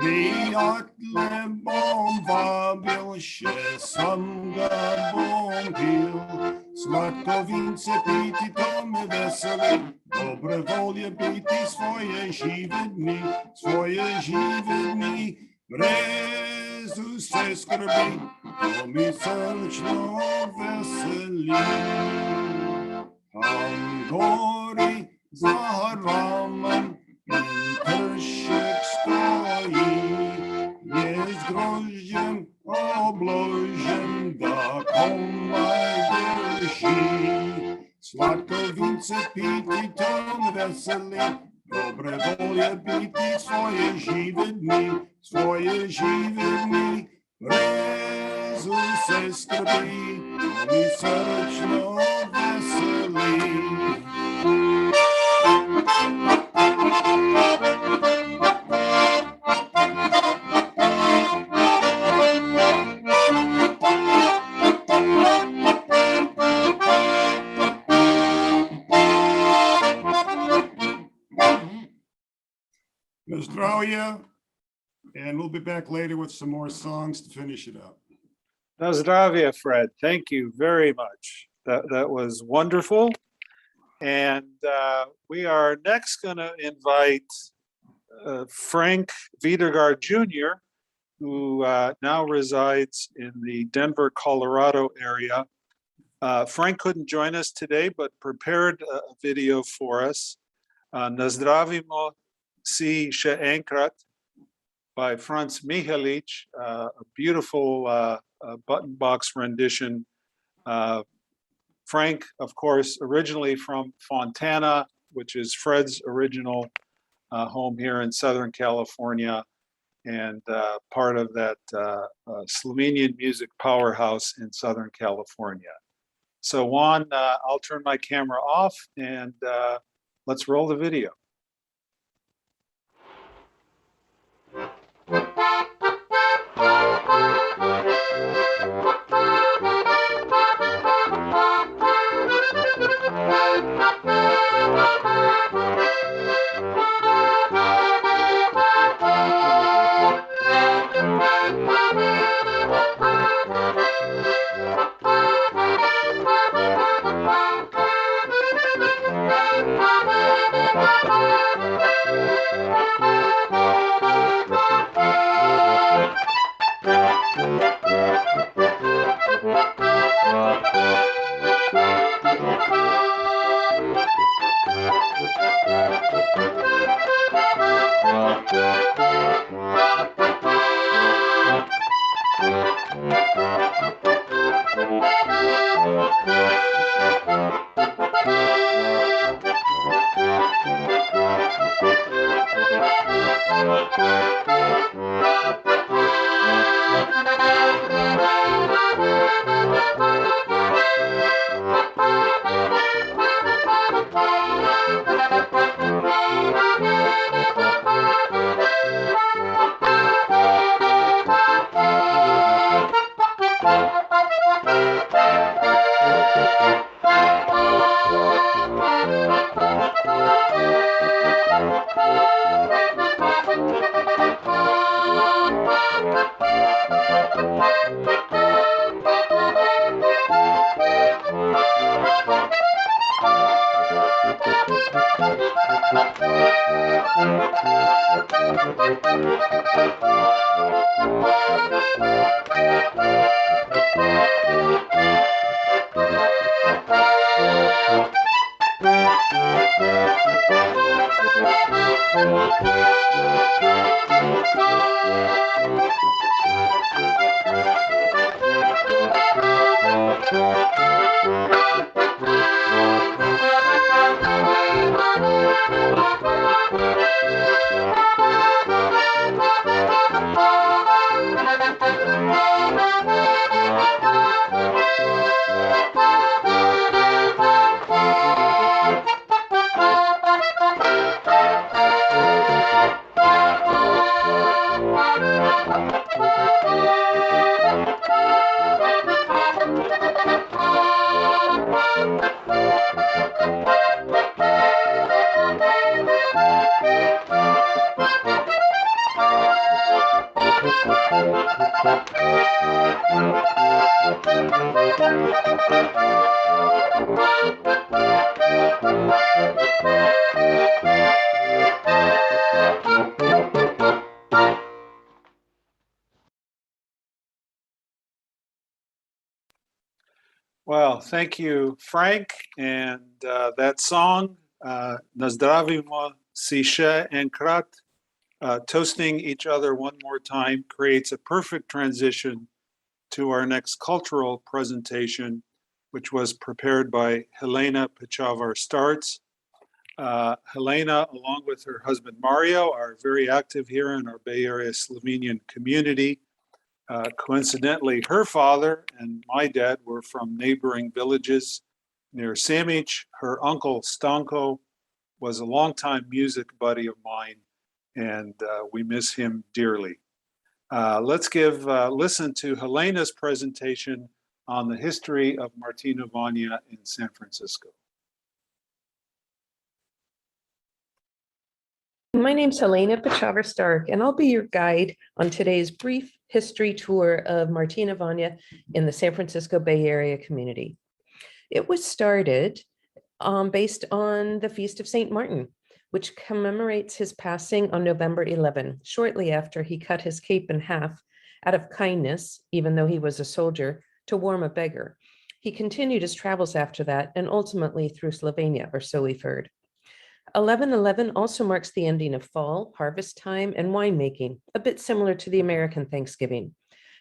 Prijatelje bom vabil, še sam ga bom pil. Sladko vince piti, to me veseli, dobre volje biti svoje žive dni, brez vse skrbi, to mi srčno veseli. Tam gori za ramen kršek stoji, je z grožđem obložen da komaj drži. Slatko vince piti ton veseli, dobre volje biti svoje žive dni. Rezu se skrbi, mi srčno veseli. Zdravljica, and we'll be back later with some more songs to finish it up. Zdravljica, Fred. Thank you very much. That was wonderful. And we are next going to invite Frank Vidergar Jr., who now resides in the Denver, Colorado area. Frank couldn't join us today, but prepared a video for us. Nazdravimo si še enkrat by Franz Mikolic, a beautiful button box rendition. Frank, of course, originally from Fontana, which is Fred's original home here in Southern California, and part of that Slovenian music powerhouse in Southern California. So Juan, I'll turn my camera off and let's roll the video. Well, thank you, Frank. And that song Nazdravimo si še enkrat. Toasting each other one more time creates a perfect transition to our next cultural presentation, which was prepared by Helena Pechaver Starc. Helena, along with her husband Mario, are very active here in our Bay Area Slovenian community. Coincidentally, her father and my dad were from neighboring villages near Samic. Her uncle Stanko was a longtime music buddy of mine, and we miss him dearly. Let's listen to Helena's presentation on the history of Martinovanje in San Francisco. My name's Helena Pechaver Starc, and I'll be your guide on today's brief history tour of Martinovanje in the San Francisco Bay Area community. It was started based on the Feast of St. Martin, which commemorates his passing on November 11, shortly after he cut his cape in half out of kindness, even though he was a soldier, to warm a beggar. He continued his travels after that and ultimately through Slovenia, or so we've heard. 11/11 also marks the ending of fall, harvest time, and winemaking, a bit similar to the American Thanksgiving.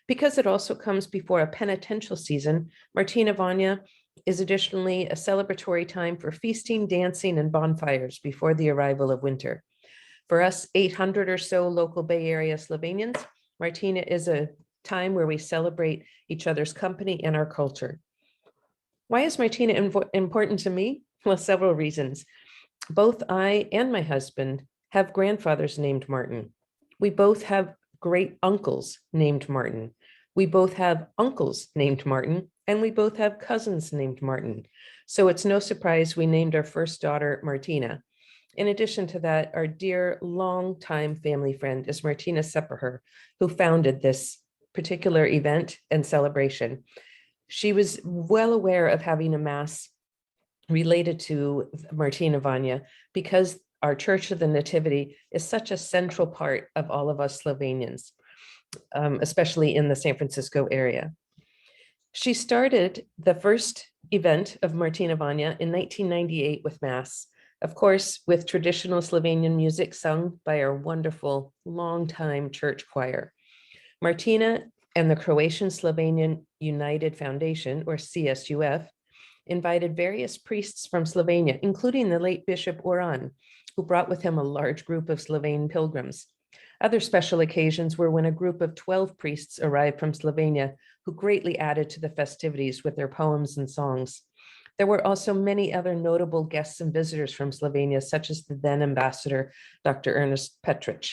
Because it also comes before a penitential season, Martinovanje is additionally a celebratory time for feasting, dancing, and bonfires before the arrival of winter. For us 800 or so local Bay Area Slovenians, Martina is a time where we celebrate each other's company and our culture. Why is Martina important to me? Well, several reasons. Both I and my husband have grandfathers named Martin. We both have great uncles named Martin. We both have uncles named Martin, and we both have cousins named Martin. So it's no surprise we named our first daughter Martina. In addition to that, our dear longtime family friend is Martina Sepperher, who founded this particular event and celebration. She was well aware of having a mass related to Martinovanje because our Church of the Nativity is such a central part of all of us Slovenians, especially in the San Francisco area. She started the first event of Martinovanje in 1998 with Mass, of course, with traditional Slovenian music sung by our wonderful longtime church choir. Martina and the Croatian Slovenian United Foundation, or CSUF, invited various priests from Slovenia, including the late Bishop Oran, who brought with him a large group of Slovene pilgrims. Other special occasions were when a group of 12 priests arrived from Slovenia, who greatly added to the festivities with their poems and songs. There were also many other notable guests and visitors from Slovenia, such as the then ambassador, Dr. Ernest Petric.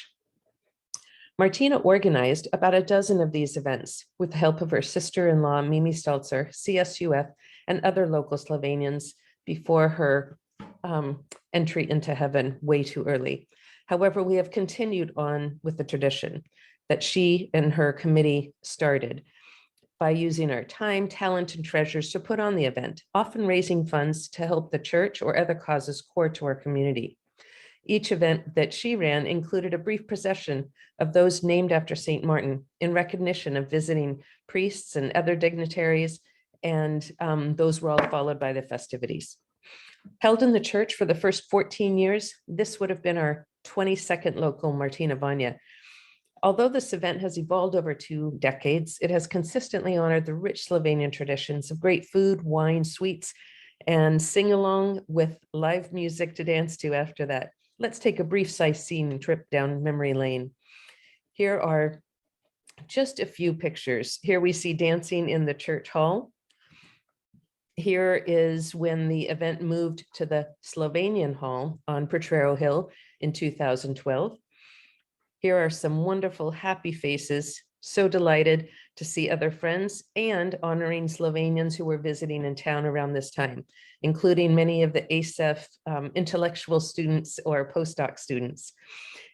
Martina organized about a dozen of these events with the help of her sister-in-law, Mimi Stalcer, CSUF, and other local Slovenians before her entry into heaven way too early. However, we have continued on with the tradition that she and her committee started by using our time, talent, and treasures to put on the event, often raising funds to help the church or other causes core to our community. Each event that she ran included a brief procession of those named after St. Martin in recognition of visiting priests and other dignitaries, and those were all followed by the festivities. Held in the church for the first 14 years, this would have been our 22nd local Martinovanje. Although this event has evolved over 2 decades, it has consistently honored the rich Slovenian traditions of great food, wine, sweets, and sing-along with live music to dance to after that. Let's take a brief sightseeing trip down memory lane. Here are just a few pictures. Here we see dancing in the church hall. Here is when the event moved to the Slovenian Hall on Potrero Hill in 2012. Here are some wonderful happy faces, so delighted to see other friends and honoring Slovenians who were visiting in town around this time, including many of the ASEF intellectual students or postdoc students.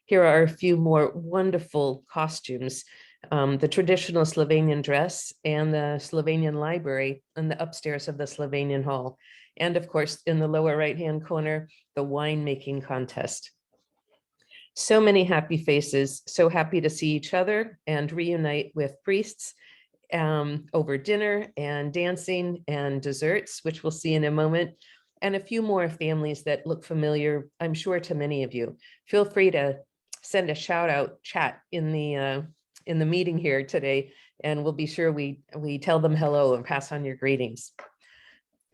Here are a few more wonderful costumes. The traditional Slovenian dress and the Slovenian library in the upstairs of the Slovenian Hall. And of course, in the lower right-hand corner, the winemaking contest. So many happy faces, so happy to see each other and reunite with priests over dinner and dancing and desserts, which we'll see in a moment. and a few more families that look familiar, I'm sure, to many of you. Feel free to send a shout out chat in the meeting here today, and we'll be sure we tell them hello and pass on your greetings.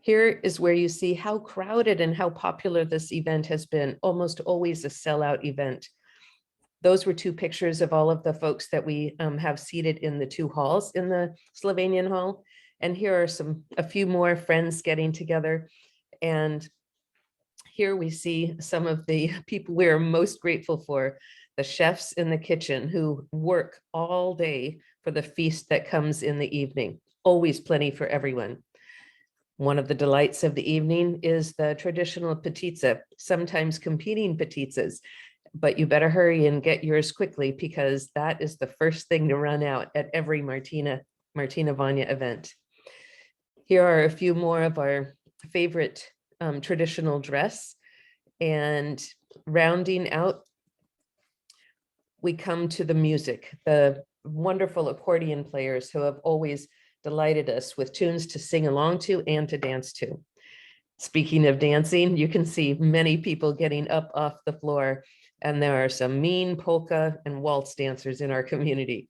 Here is where you see how crowded and how popular this event has been, almost always a sellout event. Those were two pictures of all of the folks that we have seated in the two halls in the Slovenian hall. And here are a few more friends getting together. And here we see some of the people we're most grateful for, the chefs in the kitchen who work all day for the feast that comes in the evening. Always plenty for everyone. One of the delights of the evening is the traditional petitza, sometimes competing petitzas, but you better hurry and get yours quickly because that is the first thing to run out at every Martinovanje event. Here are a few more of our favorite traditional dress, and rounding out, we come to the music, the wonderful accordion players who have always delighted us with tunes to sing along to and to dance to. Speaking of dancing, you can see many people getting up off the floor, and there are some mean polka and waltz dancers in our community.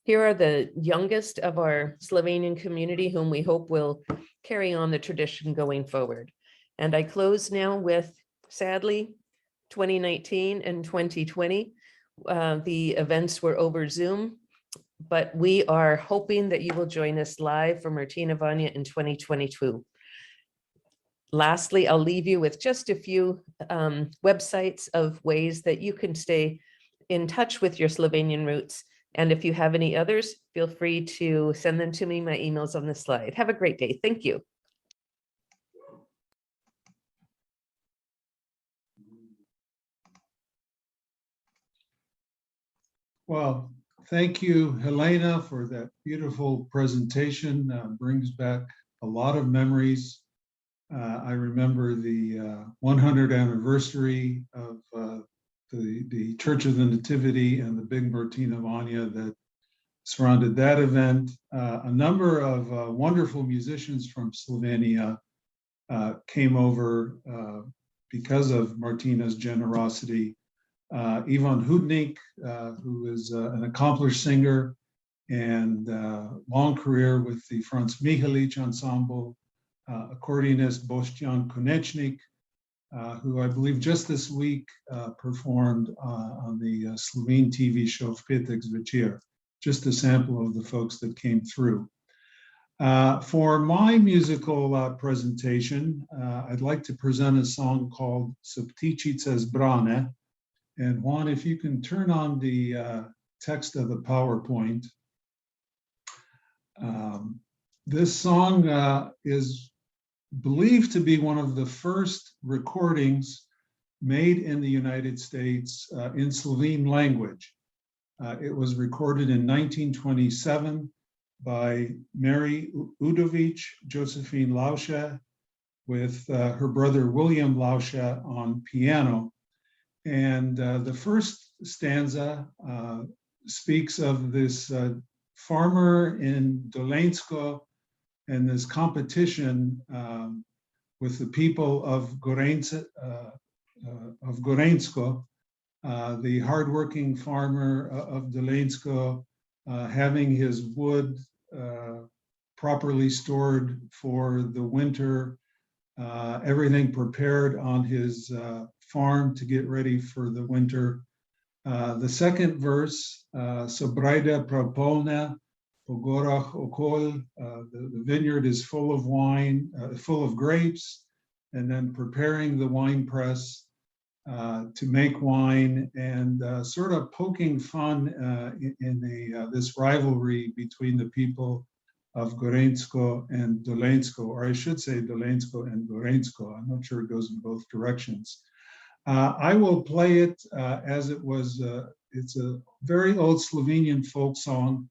Here are the youngest of our Slovenian community whom we hope will carry on the tradition going forward. And I close now with, sadly, 2019 and 2020. The events were over Zoom, but we are hoping that you will join us live for Martinovanje in 2022. Lastly, I'll leave you with just a few websites of ways that you can stay in touch with your Slovenian roots. And if you have any others, feel free to send them to me. My email's on the slide. Have a great day. Thank you. Well, thank you, Helena, for that beautiful presentation. Brings back a lot of memories. I remember the 100th anniversary of the Church of the Nativity and the big Martinovanje that surrounded that event. A number of wonderful musicians from Slovenia came over because of Martina's generosity. Ivan Hudnik, who is an accomplished singer and long career with the Franz Mikolic ensemble, accordionist Boštjan Konečnik, who I believe just this week performed on the Slovene TV show V petek zvečer, just a sample of the folks that came through. For my musical presentation, I'd like to present a song called Ptičice zbrane. And Juan, if you can turn on the text of the PowerPoint. This song is believed to be one of the first recordings made in the United States in Slovene language. It was recorded in 1927 by Mary Udovic, Josephine Lausche, with her brother William Lausche on piano. And the first stanza speaks of this farmer in Dolensko and this competition with the people of Gorensko, the hardworking farmer of Dolensko, having his wood properly stored for the winter, everything prepared on his farm to get ready for the winter. The second verse, Sobrajda prapolna, po gorah okol, the vineyard is full of wine, full of grapes, and then preparing the wine press to make wine, and sort of poking fun in this rivalry between the people of Gorensko and Dolensko, or I should say Dolensko and Gorensko. I'm not sure it goes in both directions. I will play it as it was. It's a very old Slovenian folk song,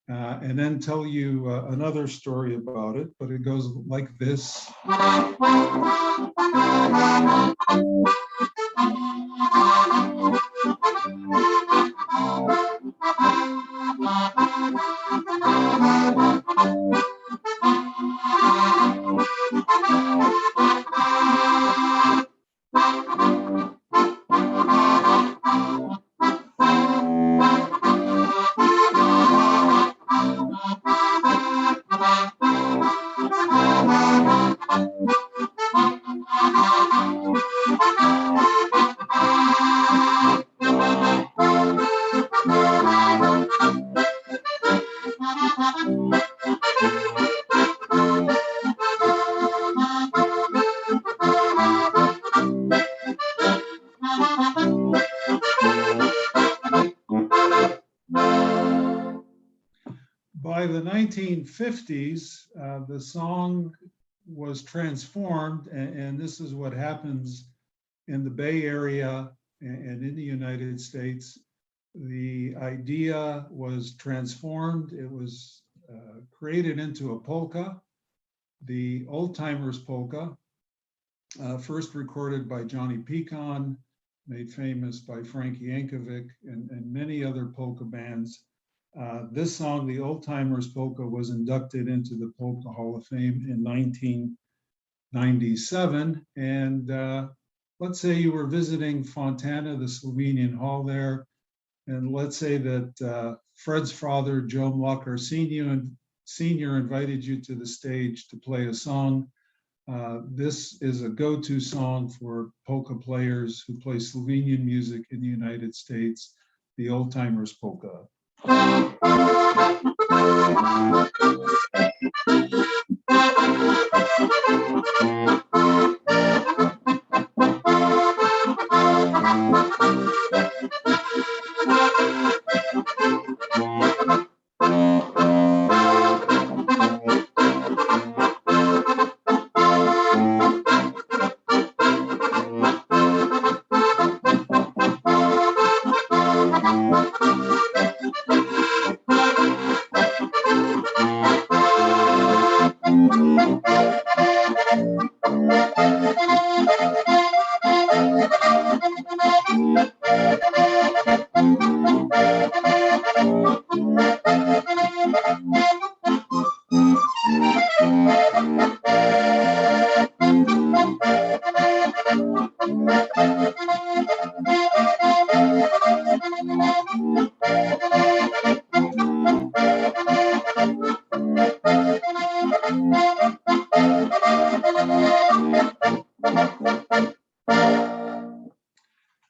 and then tell you another story about it, but it goes like this. 1950s, the song was transformed, and this is what happens in the Bay Area and in the United States. The idea was transformed. It was created into a polka, the Old Timers Polka, first recorded by Johnny Pecan, made famous by Frankie Yankovic and many other polka bands. This song, the Old Timers Polka, was inducted into the Polka Hall of Fame in 1997. And let's say you were visiting Fontana, the Slovenian Hall there, and let's say that Fred's father, Joe Mlakar Sr. invited you to the stage to play a song. This is a go-to song for polka players who play Slovenian music in the United States, the Old Timers Polka.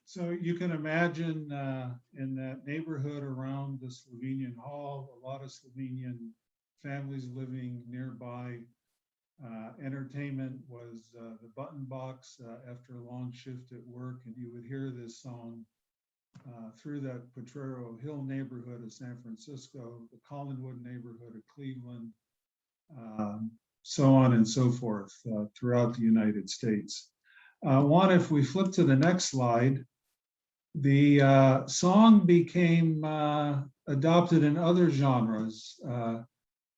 So you can imagine in that neighborhood around the Slovenian Hall, a lot of Slovenian families living nearby. Entertainment was the button box after a long shift at work, and you would hear this song through that Potrero Hill neighborhood of San Francisco, the Collinwood neighborhood of Cleveland, so on and so forth throughout the United States. Juan, if we flip to the next slide, the song became adopted in other genres,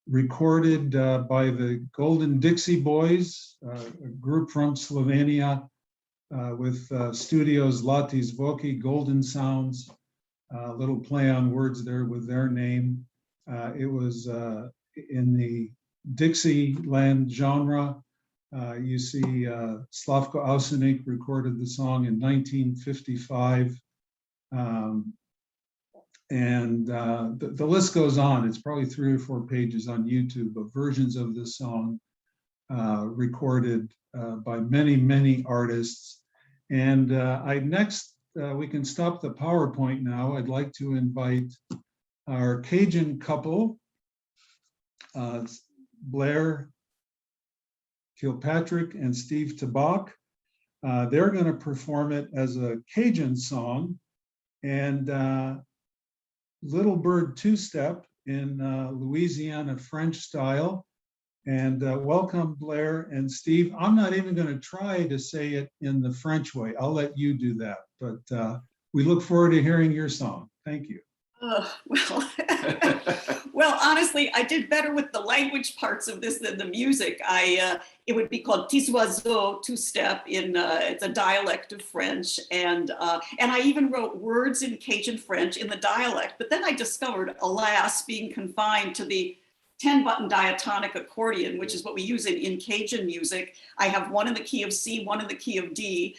recorded by the Golden Dixie Boys, a group from Slovenia with studios Zlati Zvoki, Golden Sounds, a little play on words there with their name. It was in the Dixieland genre. You see Slavko Ausenik recorded the song in 1955. The list goes on. It's probably 3 or 4 pages on YouTube of versions of this song recorded by many, many artists. And we can stop the PowerPoint now. I'd like to invite our Cajun couple, Blair Kilpatrick and Steve Tabak. They're going to perform it as a Cajun song and Little Bird two-step in Louisiana French style. And welcome, Blair and Steve. I'm not even going to try to say it in the French way. I'll let you do that. But we look forward to hearing your song. Thank you. Well, honestly, I did better with the language parts of this than the music. It would be called Tis oiseaux, two-step. It's a dialect of French, and I even wrote words in Cajun French in the dialect. But then I discovered, alas, being confined to the 10-button diatonic accordion, which is what we use in Cajun music. I have one in the key of C, one in the key of D.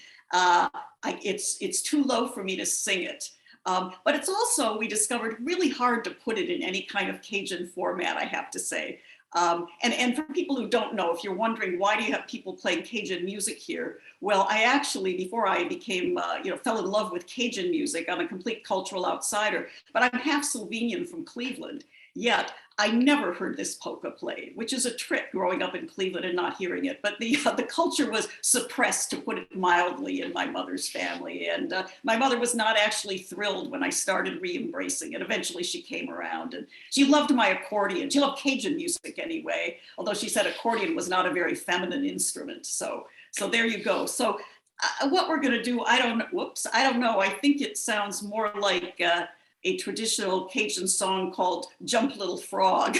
It's too low for me to sing it. But it's also, we discovered, really hard to put it in any kind of Cajun format, I have to say. And for people who don't know, if you're wondering why do you have people playing Cajun music here? Well, I actually, before I became, fell in love with Cajun music, I'm a complete cultural outsider, but I'm half Slovenian from Cleveland. Yet I never heard this polka played, which is a trick growing up in Cleveland and not hearing it. But the culture was suppressed, to put it mildly, in my mother's family. And my mother was not actually thrilled when I started re-embracing it. Eventually she came around, and she loved my accordion. She loved Cajun music anyway, although she said accordion was not a very feminine instrument. So there you go. So what we're gonna do, I don't know. I think it sounds more like a traditional Cajun song called Jump Little Frog,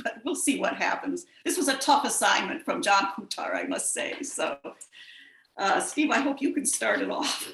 but we'll see what happens. This was a tough assignment from John Hutar, I must say. So Steve, I hope you can start it off.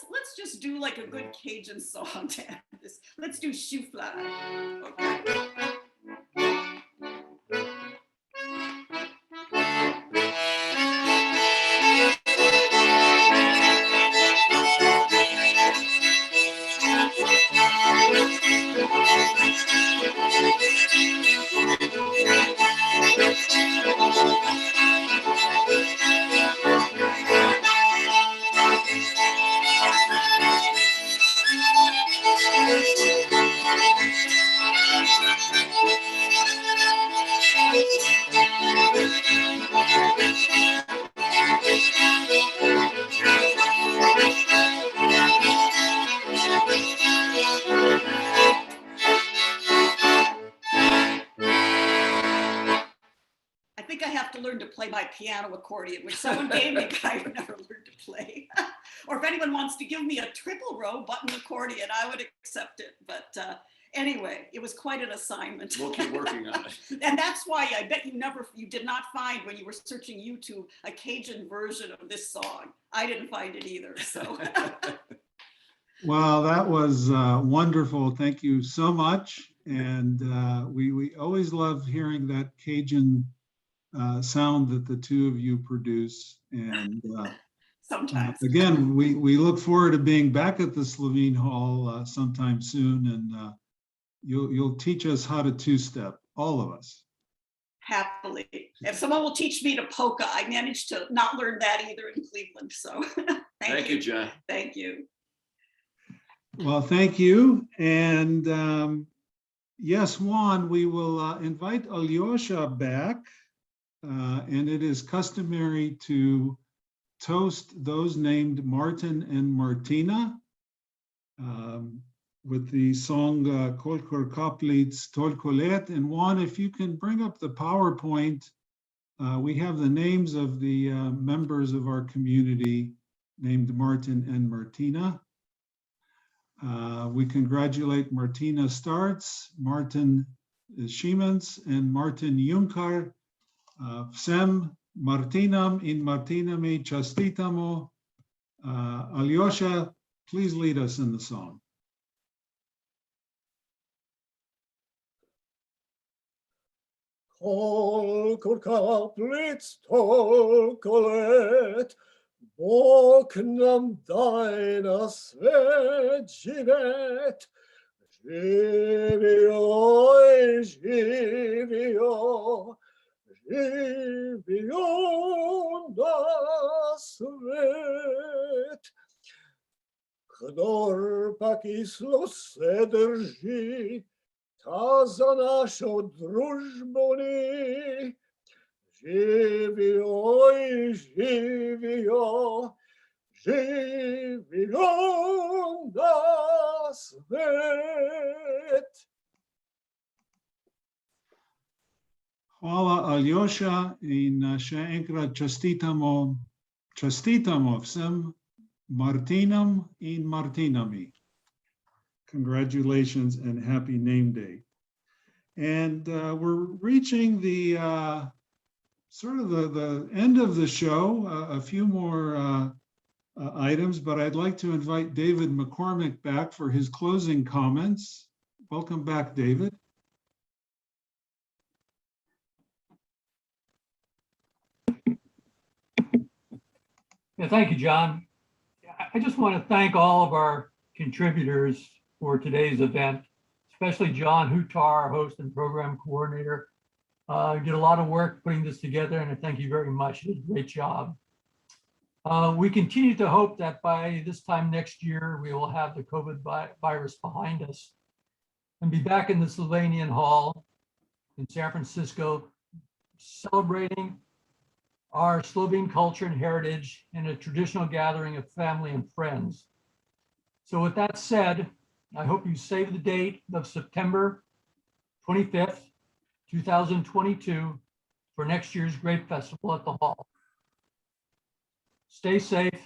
Let's just do like a good Cajun song to end this. Let's do Shoofly. Okay. I think I have to learn to play my piano accordion, which someone gave me, but I never learned to play. Or if anyone wants to give me a triple row button accordion, I would accept it. But anyway, it was quite an assignment. We'll keep working on it. And that's why I bet you did not find, when you were searching YouTube, a Cajun version of this song. I didn't find it either, so. Well, that was wonderful. Thank you so much. And we always love hearing that Cajun sound that the two of you produce. And sometimes. Again, we look forward to being back at the Slovene Hall sometime soon, and you'll teach us how to two-step, all of us. Happily. If someone will teach me to polka, I managed to not learn that either in Cleveland. So Thank you, Jen. Thank you. Well, thank you. And yes, Juan, we will invite Aljosa back. And it is customary to toast those named Martin and Martina with the song Kol'kor Kaplic Tolko. And Juan, if you can bring up the PowerPoint, we have the names of the members of our community named Martin and Martina. We congratulate Martina Starc, Martin Schiemens, and Martin Junkar. Vsem Martinam in Martinami častitamo. Aljosa, please lead us in the song. Kol'kor Kaplic Tolko, Bog nam daj na svet živet. Živio, živio, živio na svet. Kdor pa kislo se drži, ta za našo družbo ni. Živio, živio, živio na svet. Hvala, Aljosa, in še enkrat častitamo vsem Martinam in Martinami. Congratulations and happy name day. And we're reaching the sort of the end of the show, a few more items, but I'd like to invite David McCormick back for his closing comments. Welcome back, David. Yeah, thank you, John. I just want to thank all of our contributors for today's event, especially John Hutar, our host and program coordinator. Did a lot of work putting this together, and I thank you very much. You did a great job. We continue to hope that by this time next year, we will have the COVID virus behind us and be back in the Slovenian Hall in San Francisco, celebrating our Slovene culture and heritage in a traditional gathering of family and friends. So with that said, I hope you save the date of September 25th, 2022 for next year's Grape Festival at the Hall. Stay safe.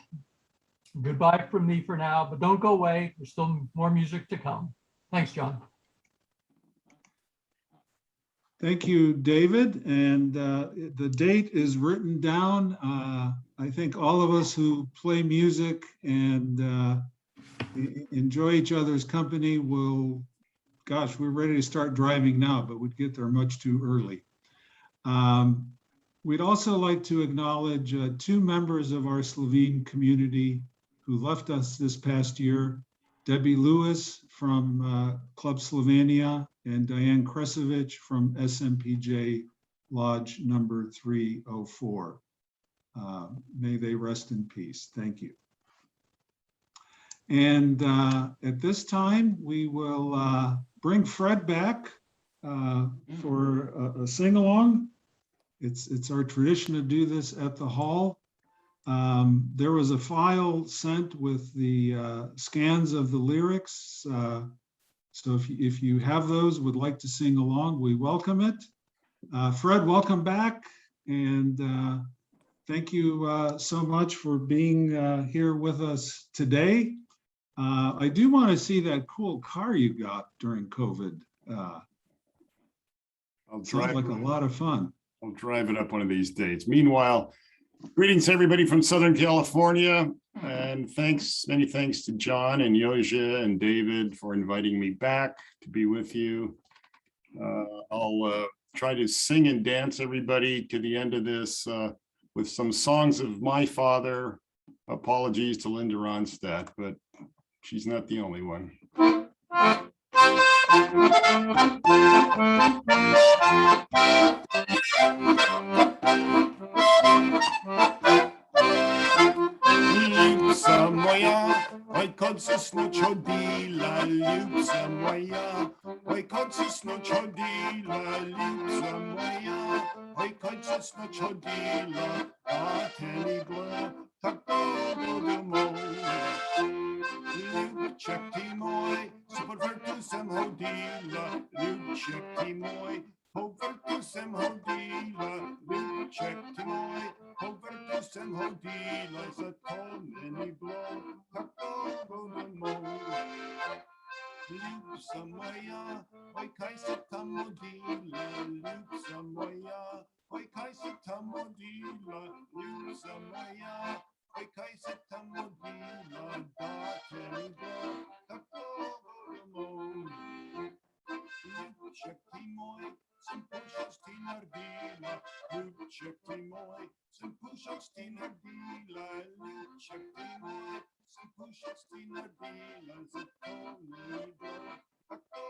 Goodbye from me for now, but don't go away. There's still more music to come. Thanks, John. Thank you, David. And the date is written down. I think all of us who play music and enjoy each other's company will, gosh, we're ready to start driving now, but we'd get there much too early. We'd also like to acknowledge two members of our Slovene community who left us this past year, Debbie Lewis from Club Slovenia and Diane Kresovic from SMPJ Lodge number 304. May they rest in peace. Thank you. And at this time, we will bring Fred back for a sing-along. It's our tradition to do this at the Hall. There was a file sent with the scans of the lyrics. So if you have those, would like to sing along, we welcome it. Fred, welcome back. And thank you so much for being here with us today. I do want to see that cool car you got during COVID. Sounds like a lot of fun. I'll drive it up one of these days. Meanwhile, greetings everybody from Southern California, and many thanks to John and Yoja and David for inviting me back to be with you. I'll try to sing and dance everybody to the end of this with some songs of my father. Apologies to Linda Ronstadt, but she's not the only one. Ljubca moja, oj kod se snoć odila, ljubca moja, oj kod se snoć odila, ljubca moja, oj kod se snoć odila, a te ni bilo tako domov. Ljubček ti moj, super vrtu sem hodila, ljubček ti moj, po vrtu sem hodila, ljubček ti moj, po vrtu sem hodila, zato me ni bilo tako domov. Ljubca moja, oj kaj se tam modila, ljubca moja, oj kaj se tam modila, ljubca moja, oj kaj se tam modila, da te ni bilo tako domov. Ljubček ti moj, sem pušac ti naredila, ljubček ti moj, sem pušac ti naredila, ljubček ti moj, sem pušac ti naredila, zato mi ni bilo tako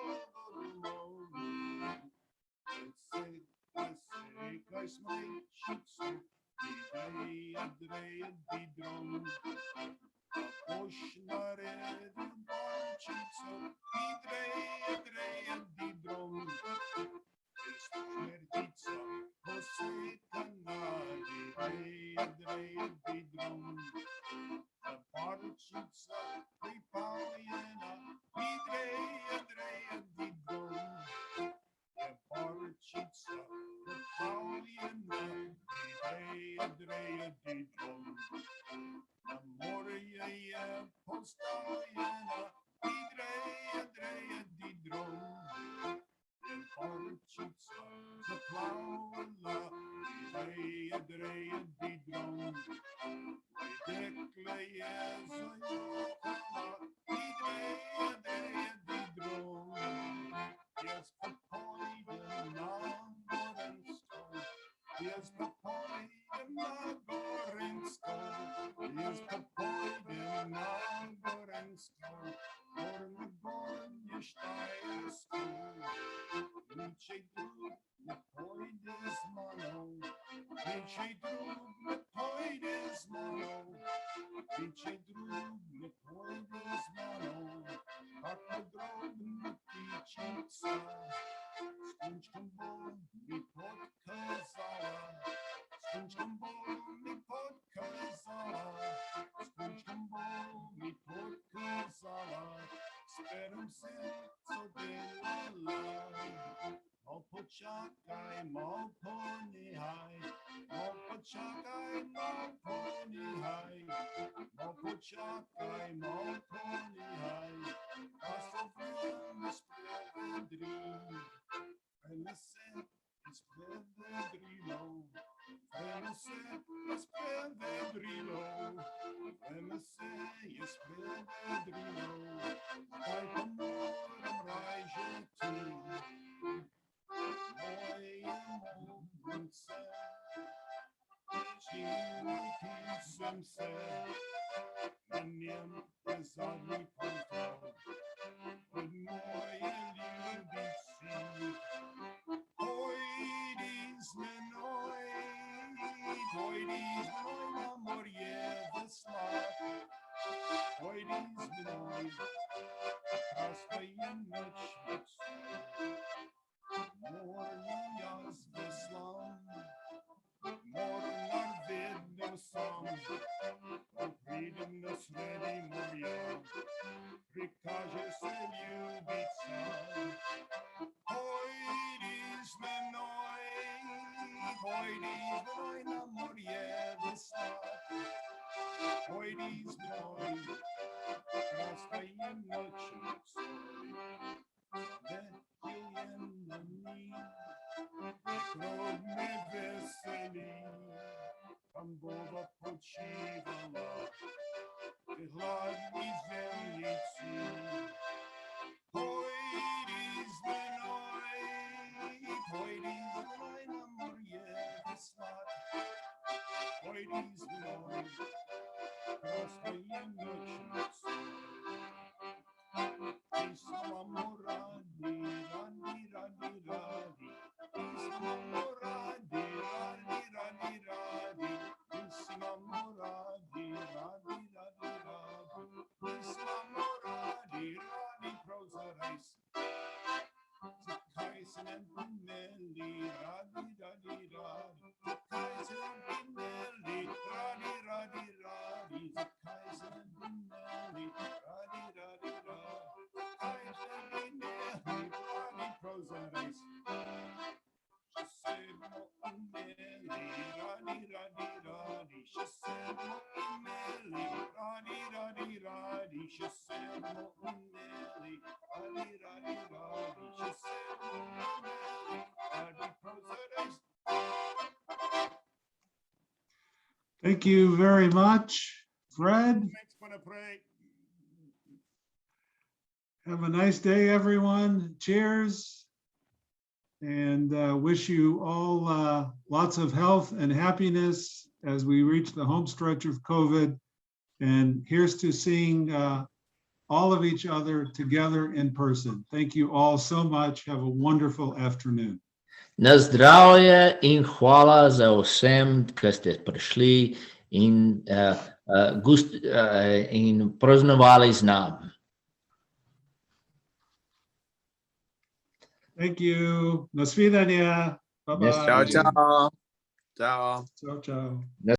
domov. Sej, kaj smejčice, idej, Andreja, Didrom, boš naredil bančico, Andreja, Didrom. Smrtica posekana, Andreja, Didrom. Bančica pripravljena, Andreja, Didrom. Bančica pripravljena, Andreja, Didrom. Na more je jedreje didrom. Dekle je zajokala, jedreje didrom. Jest popojdę na Gorenską, jest popojdę na Gorenską, jest popojdę na Gorenską, Gorny Gornie Sztajerską. Niczej drug nie pójdę z maną, niczej drug nie pójdę z maną, niczej drug nie pójdę z maną, a podrobny tycica. Z kączką bolu mi podkazała, z kączką bolu mi podkazała, z kączką bolu mi podkazała, z perem serca delala. Mo poczekaj, mo poniechaj, mo poczekaj, mo poniechaj, mo poczekaj, mo poniechaj, a sobie sprawiedliwy. Felice es Pedrilo, Felice es Pedrilo, Felice es Pedrilo, daj pomorem rajże tu. Moje mównice, dzięki pisem se, na niem zadni kontrol, od moje lubici. Pojdi z menoj, na morje veslat, pojdi z menoj, krásna je noč, morna jaz veslam, mornar vedno sam, ko pridem na sredi morja, prikaže se ljubica. Pojdi z menoj na morje veslat, pojdi z menoj, krásna je noč, letěl jen na ní, krok me veselý, tam Boha počívala, ty hladní zemnici. Pojdi z menoj na morje veslat, pojdi z menoj, krásna je noč. Islamamo radi, radi, radi, radi, Islamamo radi, radi, radi, radi, Islamamo radi, radi, radi, radi, Islamamo radi, radi, prozorajs. Zakaj se nam primeli, radi, radi, radi, zakaj se nam primeli, radi, radi, radi, zakaj se nam primeli, radi, radi, radi. Thank you very much, Fred. Have a nice day, everyone. Cheers. And wish you all lots of health and happiness as we reach the home stretch of COVID. And here's to seeing all of each other together in person. Thank you all so much. Have a wonderful afternoon. Na zdravje in hvala za vsem, ki ste prišli in praznovali z nami. Thank you. Na svidanje. Bye-bye. Ciao, ciao. Ciao. Ciao, ciao.